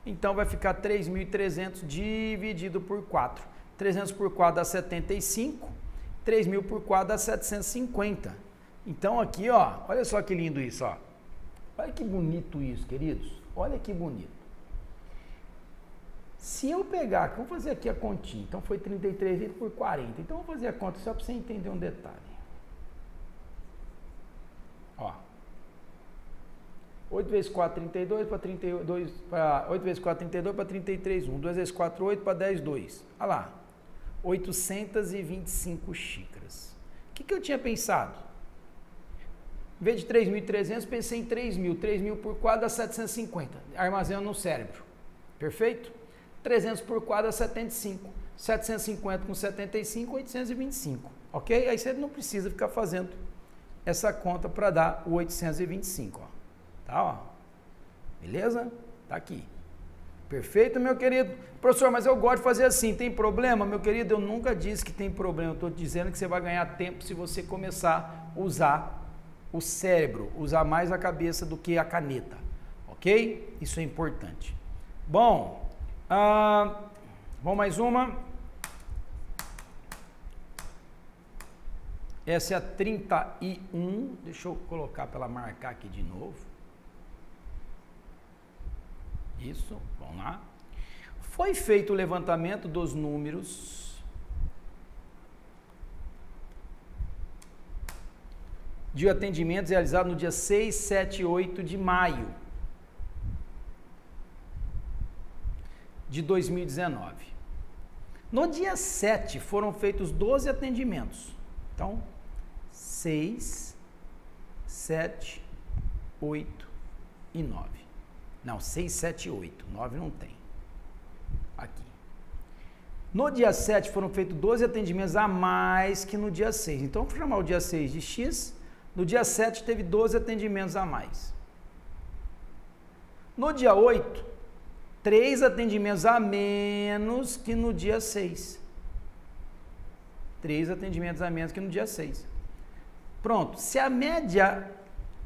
Então, vai ficar 3.300 dividido por 4. 300 por 4 dá 75. 3.000 por 4 dá 750. Então, aqui, ó, olha só que lindo isso, ó. Olha que bonito isso, queridos. Olha que bonito. Se eu pegar, vamos fazer aqui a continha, então foi 33 litros por 40, então vamos fazer a conta só para você entender um detalhe. Ó, 8 vezes 4, 32 para 32, para 8 vezes 4, 32 para 33, 1, 2 vezes 4, 8 para 10, 2. Olha lá, 825 xícaras. O que eu tinha pensado? Em vez de 3.300, pensei em 3.000. 3.000 por 4 dá 750. Armazeno no cérebro. Perfeito? 300 por 4 dá 75. 750 com 75, 825. Ok? Aí você não precisa ficar fazendo essa conta para dar o 825. Ó. Tá? Ó. Beleza? Tá aqui. Perfeito, meu querido? Professor, mas eu gosto de fazer assim. Tem problema? Meu querido, eu nunca disse que tem problema. Eu estou dizendo que você vai ganhar tempo se você começar a usar o cérebro, usar mais a cabeça do que a caneta. Ok? Isso é importante. Bom, vamos mais uma. Essa é a 31. Deixa eu colocar para ela marcar aqui de novo. Isso, vamos lá. Foi feito o levantamento dos números de atendimentos realizados no dia 6, 7 e 8 de maio de 2019. No dia 7 foram feitos 12 atendimentos. Então, 6, 7, 8 e 9. Não, 6, 7 e 8. 9 não tem. Aqui. No dia 7 foram feitos 12 atendimentos a mais que no dia 6. Então, vou chamar o dia 6 de X. No dia 7 teve 12 atendimentos a mais. No dia 8, 3 atendimentos a menos que no dia 6. 3 atendimentos a menos que no dia 6. Pronto. Se a média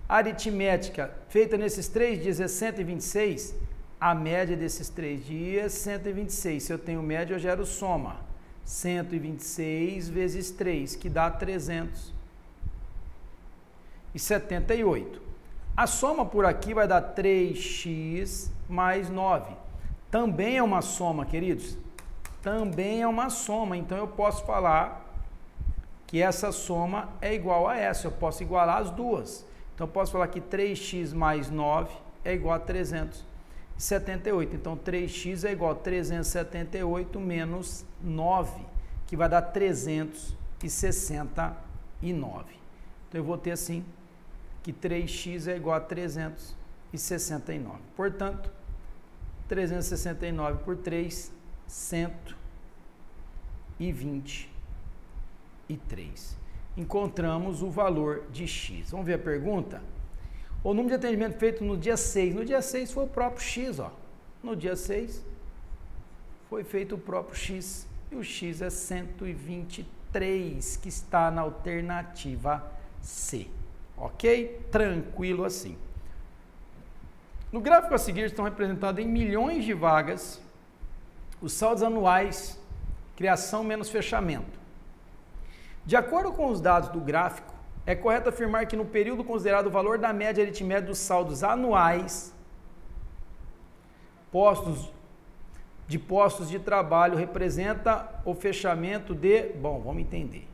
aritmética feita nesses 3 dias é 126, a média desses 3 dias é 126. Se eu tenho média, eu gero soma. 126 vezes 3, que dá 378. A soma por aqui vai dar 3x mais 9. Também é uma soma, queridos. Também é uma soma. Então, eu posso falar que essa soma é igual a essa. Eu posso igualar as duas. Então, eu posso falar que 3x mais 9 é igual a 378. Então, 3x é igual a 378 menos 9, que vai dar 369. Então, eu vou ter assim, que 3x é igual a 369. Portanto, 369 por 3, 123. Encontramos o valor de x. Vamos ver a pergunta? O número de atendimento feito no dia 6. No dia 6 foi o próprio x, ó. No dia 6 foi feito o próprio x. E o x é 123, que está na alternativa C. Ok? Tranquilo assim. No gráfico a seguir estão representados em milhões de vagas os saldos anuais, criação menos fechamento. De acordo com os dados do gráfico, é correto afirmar que no período considerado o valor da média aritmética dos saldos anuais postos de trabalho representa o fechamento de... Bom, vamos entender.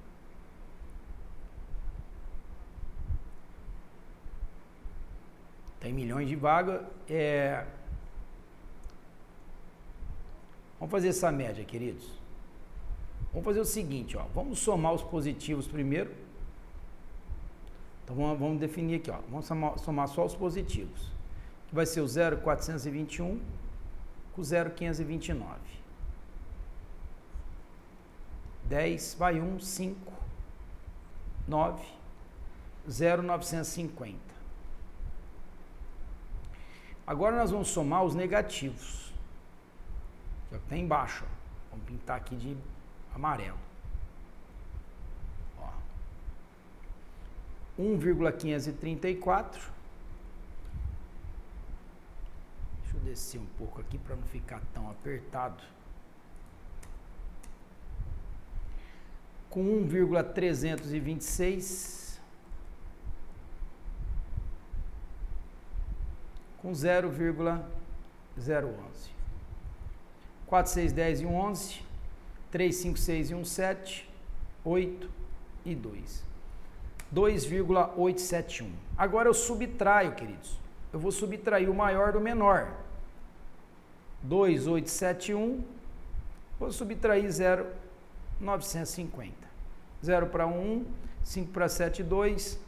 Tem milhões de vagas. Vamos fazer essa média, queridos. Vamos fazer o seguinte, ó. Vamos somar os positivos primeiro. Então, vamos definir aqui, ó. Vamos somar só os positivos. Que vai ser o 0,421 com 0,529. 10, vai 1, 5, 9, 0,950. Agora nós vamos somar os negativos. Que é o que tem embaixo, ó. Vamos pintar aqui de amarelo. Ó. 1,534. Deixa eu descer um pouco aqui para não ficar tão apertado. Com 1,326. Com 0,011. 4, 6, 10 e 11. 3, 5, 6 e 1, 7, 8 e 2. 2,871. Agora eu subtraio, queridos. Eu vou subtrair o maior do menor. 2,871. Vou subtrair 0,950. 0 para 1, 5 para 7, 2.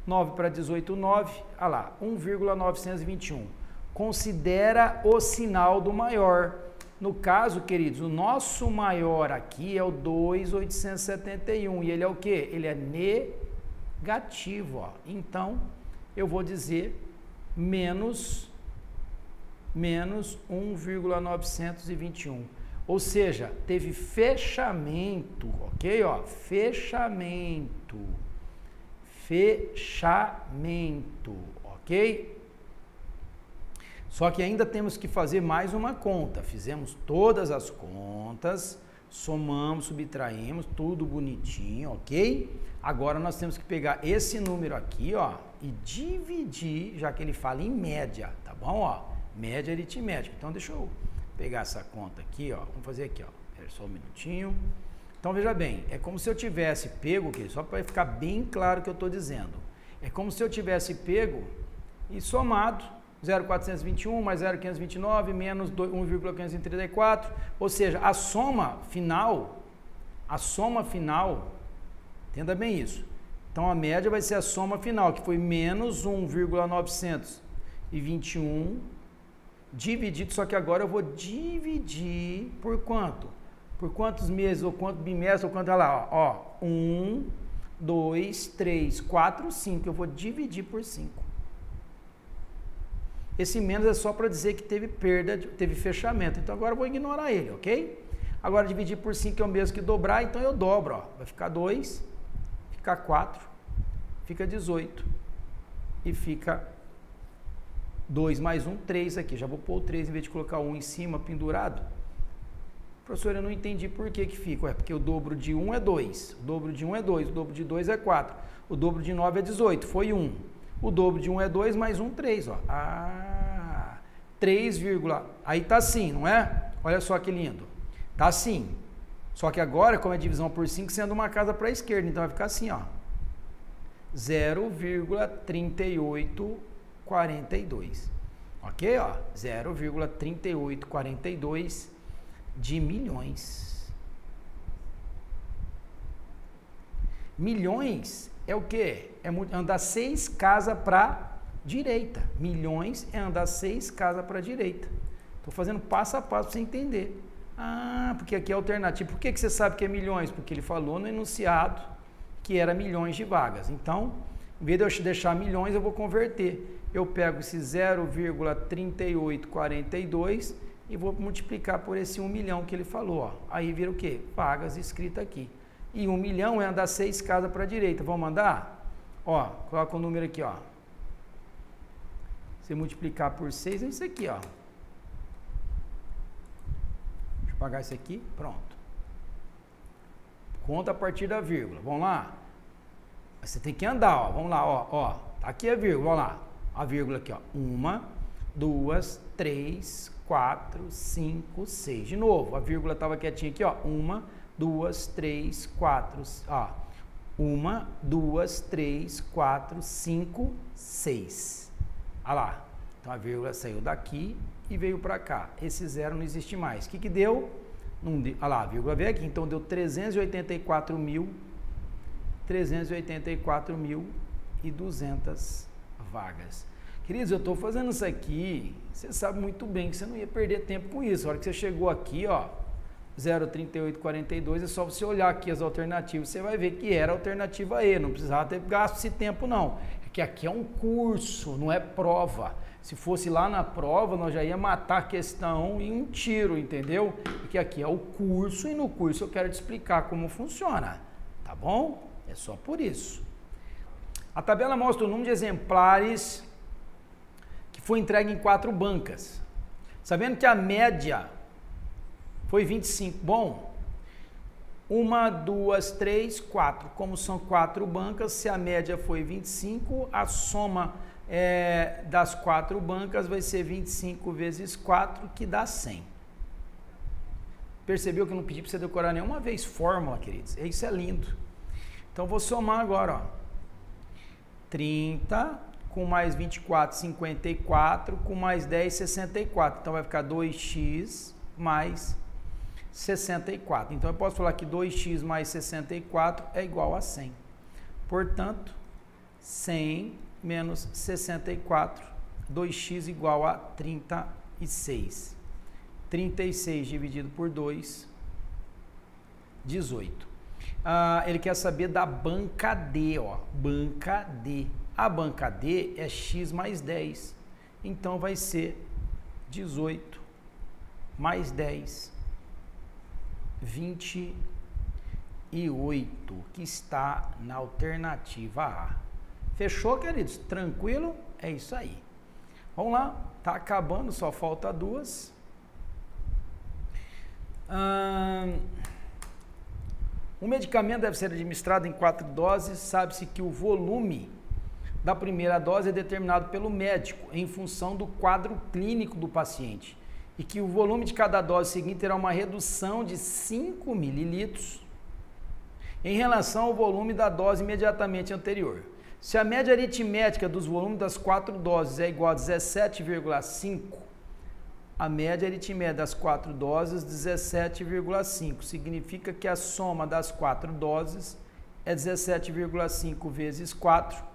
9 para 18, 9. Olha lá, 1,921. Considera o sinal do maior. No caso, queridos, o nosso maior aqui é o 2,871. E ele é o quê? Ele é negativo, ó. Então, eu vou dizer menos 1,921. Ou seja, teve fechamento, ok? Ó, fechamento, ok? Só que ainda temos que fazer mais uma conta. Fizemos todas as contas, somamos, subtraímos, tudo bonitinho, ok? Agora nós temos que pegar esse número aqui, ó, e dividir, já que ele fala em média, tá bom? Ó, média aritmética. Então, deixa eu pegar essa conta aqui, ó. Vamos fazer aqui, ó. Espera só um minutinho. Então, veja bem, é como se eu tivesse pego, só para ficar bem claro o que eu estou dizendo. É como se eu tivesse pego e somado 0,421 mais 0,529 menos 1,534, ou seja, a soma final, entenda bem isso. Então, a média vai ser a soma final, que foi menos 1,921 dividido, só que agora eu vou dividir por quanto? Por quantos meses, ou quanto bimestre, ou quanto, olha lá, ó, 1, 2, 3, 4, 5, eu vou dividir por 5. Esse menos é só para dizer que teve perda, teve fechamento, então agora eu vou ignorar ele, ok? Agora dividir por 5 é o mesmo que dobrar, então eu dobro, ó, vai ficar 2, fica 4, fica 18 e fica 2 mais 1, 3 aqui. Já vou pôr o 3 em vez de colocar 1 em cima, pendurado. Professor, eu não entendi por que fica. Porque o dobro de 1 é 2, o dobro de 1 é 2, o dobro de 2 é 4, o dobro de 9 é 18, foi 1. O dobro de 1 é 2, mais 1, 3, ó. 3, aí tá assim, não é? Olha só que lindo. Tá assim. Só que agora, como é divisão por 5, sendo uma casa para a esquerda, então vai ficar assim, ó. 0,3842. Ok, ó? 0,3842 de milhões. Milhões é o quê? É andar 6 casas para direita. Milhões é andar 6 casas para direita. Estou fazendo passo a passo para você entender. Ah, porque aqui é alternativo. Por que você sabe que é milhões? Porque ele falou no enunciado que era milhões de vagas. Então, em vez de eu deixar milhões, eu vou converter. Eu pego esse 0,3842 e vou multiplicar por esse 1 milhão que ele falou. Ó. Aí vira o quê? Vagas escrito aqui. E 1 milhão é andar 6 casas para a direita. Vamos andar? Ó, coloca o número aqui, ó. Se multiplicar por 6, é isso aqui, ó. Deixa eu apagar isso aqui. Pronto. Conta a partir da vírgula. Vamos lá? Você tem que andar, ó. Vamos lá, ó. Aqui é a vírgula, vamos lá. A vírgula aqui, ó. 1, 2, 3, 4, 5, 6. De novo, a vírgula estava quietinha aqui, ó. 1, 2, 3, 4, ó. 1, 2, 3, 4, 5, 6. Olha lá. Então a vírgula saiu daqui e veio para cá. Esse zero não existe mais. O que deu? Não deu. Olha lá, a vírgula veio aqui. Então deu 384.200 vagas. Queridos, eu estou fazendo isso aqui. Você sabe muito bem que você não ia perder tempo com isso. A hora que você chegou aqui, ó. 0,3842, é só você olhar aqui as alternativas, você vai ver que era a alternativa E, não precisava ter gasto esse tempo não, é que aqui é um curso, não é prova, se fosse lá na prova, nós já ia matar a questão em um tiro, entendeu? Porque aqui é o curso e no curso eu quero te explicar como funciona, tá bom? É só por isso. A tabela mostra o número de exemplares que foi entregue em 4 bancas, sabendo que a média foi 25. Bom, 1, 2, 3, 4. Como são 4 bancas, se a média foi 25, a soma das 4 bancas vai ser 25 vezes 4, que dá 100. Percebeu que eu não pedi para você decorar nenhuma vez fórmula, queridos? Isso é lindo. Então, vou somar agora, ó. 30 com mais 24, 54, com mais 10, 64. Então, vai ficar 2x mais 64. Então, eu posso falar que 2x mais 64 é igual a 100. Portanto, 100 menos 64, 2x igual a 36. 36 dividido por 2, 18. Ele quer saber da banca D, ó, banca D. A banca D é x mais 10, então vai ser 18 mais 10, 28, que está na alternativa A. Fechou, queridos? Tranquilo? É isso aí. Vamos lá, tá acabando, só falta duas. O medicamento deve ser administrado em 4 doses. Sabe-se que o volume da primeira dose é determinado pelo médico em função do quadro clínico do paciente e que o volume de cada dose seguinte terá uma redução de 5 mililitros em relação ao volume da dose imediatamente anterior. Se a média aritmética dos volumes das 4 doses é igual a 17,5, a média aritmética das 4 doses 17,5, significa que a soma das 4 doses é 17,5 vezes 4,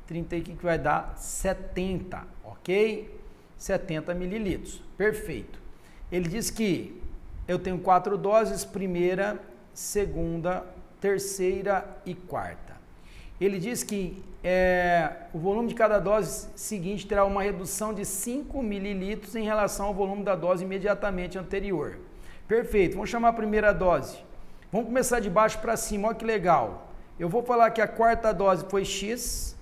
30, que vai dar 70, ok? 70 mililitros, perfeito. Ele diz que eu tenho 4 doses, primeira, segunda, terceira e quarta. Ele diz que o volume de cada dose seguinte terá uma redução de 5 mililitros em relação ao volume da dose imediatamente anterior. Perfeito, vamos chamar a primeira dose. Vamos começar de baixo para cima, olha que legal. Eu vou falar que a quarta dose foi X.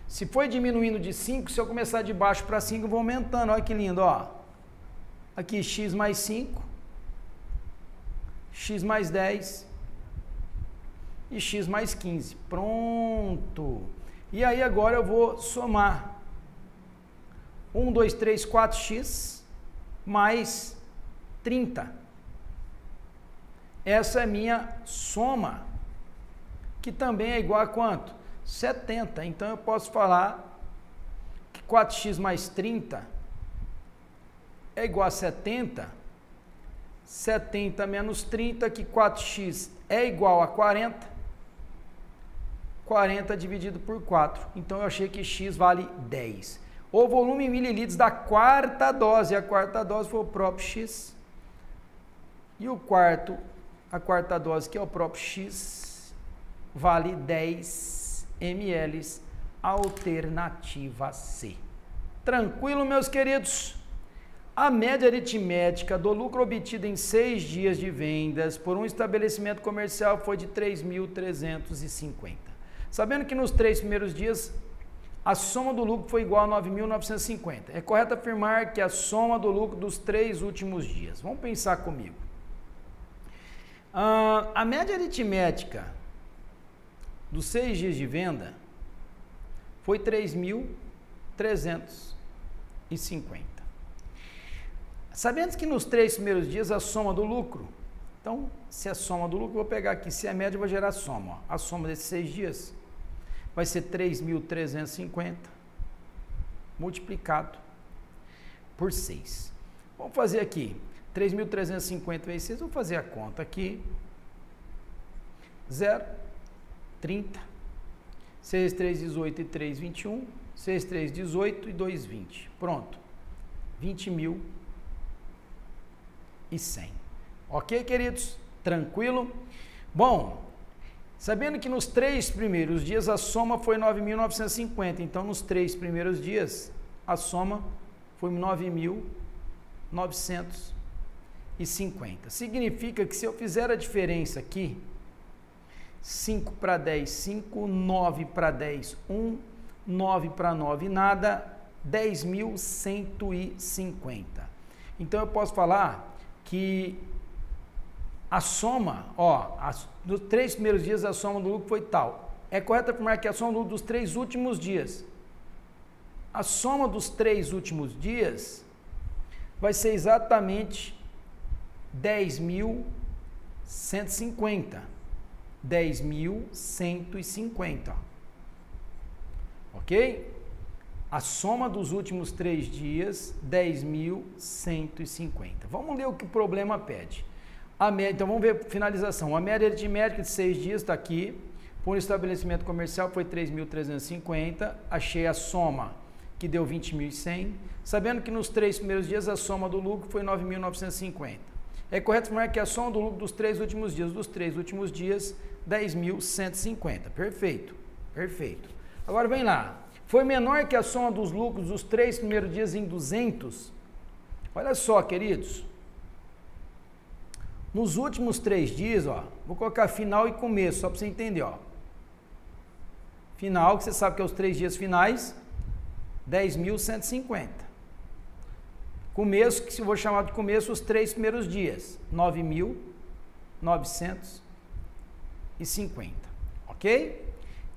Se foi diminuindo de 5, se eu começar de baixo para 5, eu vou aumentando. Olha que lindo, ó. Aqui X mais 5, X mais 10 e X mais 15. Pronto. E aí agora eu vou somar 1, 2, 3, 4x mais 30. Essa é minha soma, que também é igual a quanto? 70. Então eu posso falar que 4x mais 30 é igual a 70. 70 menos 30, que 4x é igual a 40. 40 dividido por 4. Então eu achei que x vale 10. O volume em mililitros da quarta dose, a quarta dose foi o próprio x. E a quarta dose, que é o próprio x, vale 10 ml, alternativa C. Tranquilo, meus queridos? A média aritmética do lucro obtido em 6 dias de vendas por um estabelecimento comercial foi de 3.350. Sabendo que nos 3 primeiros dias a soma do lucro foi igual a 9.950. É correto afirmar que a soma do lucro dos 3 últimos dias. Vamos pensar comigo. A média aritmética dos 6 dias de venda foi 3.350. Sabendo que nos 3 primeiros dias a soma do lucro, então, se a soma do lucro, vou pegar aqui, se é média, eu vou gerar a soma. Ó. A soma desses 6 dias vai ser 3.350 multiplicado por 6. Vamos fazer aqui, 3.350 vezes 6, vou fazer a conta aqui. 0, 30, 6, 3, 18 e 3, 21, 6, 3, 18 e 2, 20. Pronto, 20.100. Ok, queridos? Tranquilo? Bom, sabendo que nos 3 primeiros dias a soma foi 9.950, então nos 3 primeiros dias a soma foi 9.950. Significa que se eu fizer a diferença aqui, 5 para 10, 5, 9 para 10, 1, 9 para 9, nada, 10.150. Então eu posso falar que a soma, nos 3 primeiros dias a soma do lucro foi tal. É correto afirmar que a soma do lucro dos 3 últimos dias. A soma dos 3 últimos dias vai ser exatamente 10.150. 10.150. Ok? A soma dos últimos 3 dias, 10.150. Vamos ler o que o problema pede. Então vamos ver a finalização. A média aritmética de 6 dias está aqui, por estabelecimento comercial foi 3.350, achei a soma que deu 20.100, sabendo que nos 3 primeiros dias a soma do lucro foi 9.950. É correto afirmar que a soma do lucro dos 3 últimos dias, 10.150. Perfeito, perfeito. Agora vem lá, foi menor que a soma dos lucros dos 3 primeiros dias em 200? Olha só, queridos, nos últimos 3 dias, ó, vou colocar final e começo, só para você entender, ó. Final, que você sabe que é os 3 dias finais, 10.150. Começo, que eu vou chamar de começo, os 3 primeiros dias, 9.950, ok?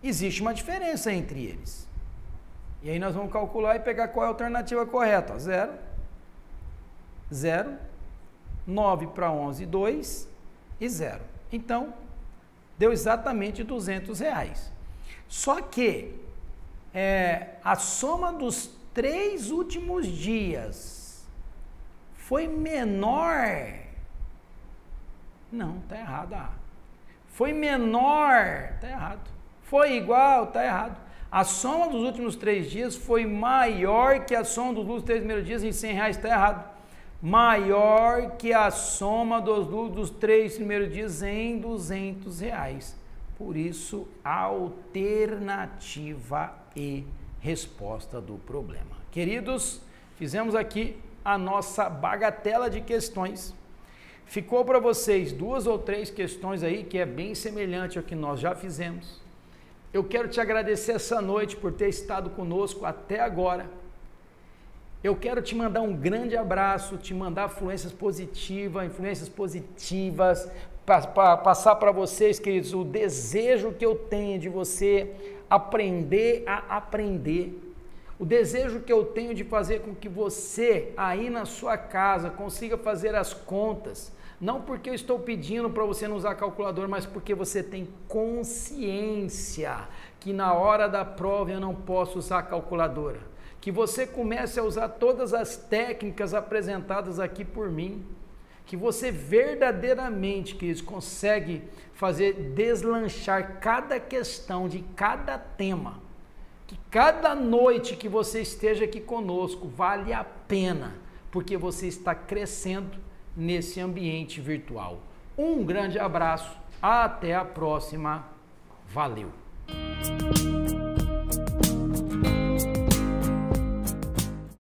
Existe uma diferença entre eles. E aí nós vamos calcular e pegar qual é a alternativa correta, ó, 0, 0, 9 para 11, 2 e 0. Então, deu exatamente R$200. Só que a soma dos 3 últimos dias foi menor. Não, tá errado. Foi menor, tá errado. Foi igual, tá errado. A soma dos últimos 3 dias foi maior que a soma dos últimos 3 primeiros dias em R$100, tá errado. Maior que a soma dos lucros dos 3 primeiros dias em R$200. Por isso, alternativa E, resposta do problema. Queridos, fizemos aqui a nossa bagatela de questões. Ficou para vocês 2 ou 3 questões aí, que é bem semelhante ao que nós já fizemos. Eu quero te agradecer essa noite por ter estado conosco até agora. Eu quero te mandar um grande abraço, te mandar influências positivas, passar para vocês, queridos, o desejo que eu tenho de você aprender a aprender, o desejo que eu tenho de fazer com que você, aí na sua casa, consiga fazer as contas, não porque eu estou pedindo para você não usar calculador, mas porque você tem consciência que na hora da prova eu não posso usar calculadora. Que você comece a usar todas as técnicas apresentadas aqui por mim, que você verdadeiramente, queridos, consegue fazer deslanchar cada questão de cada tema, que cada noite que você esteja aqui conosco vale a pena, porque você está crescendo nesse ambiente virtual. Um grande abraço, até a próxima, valeu!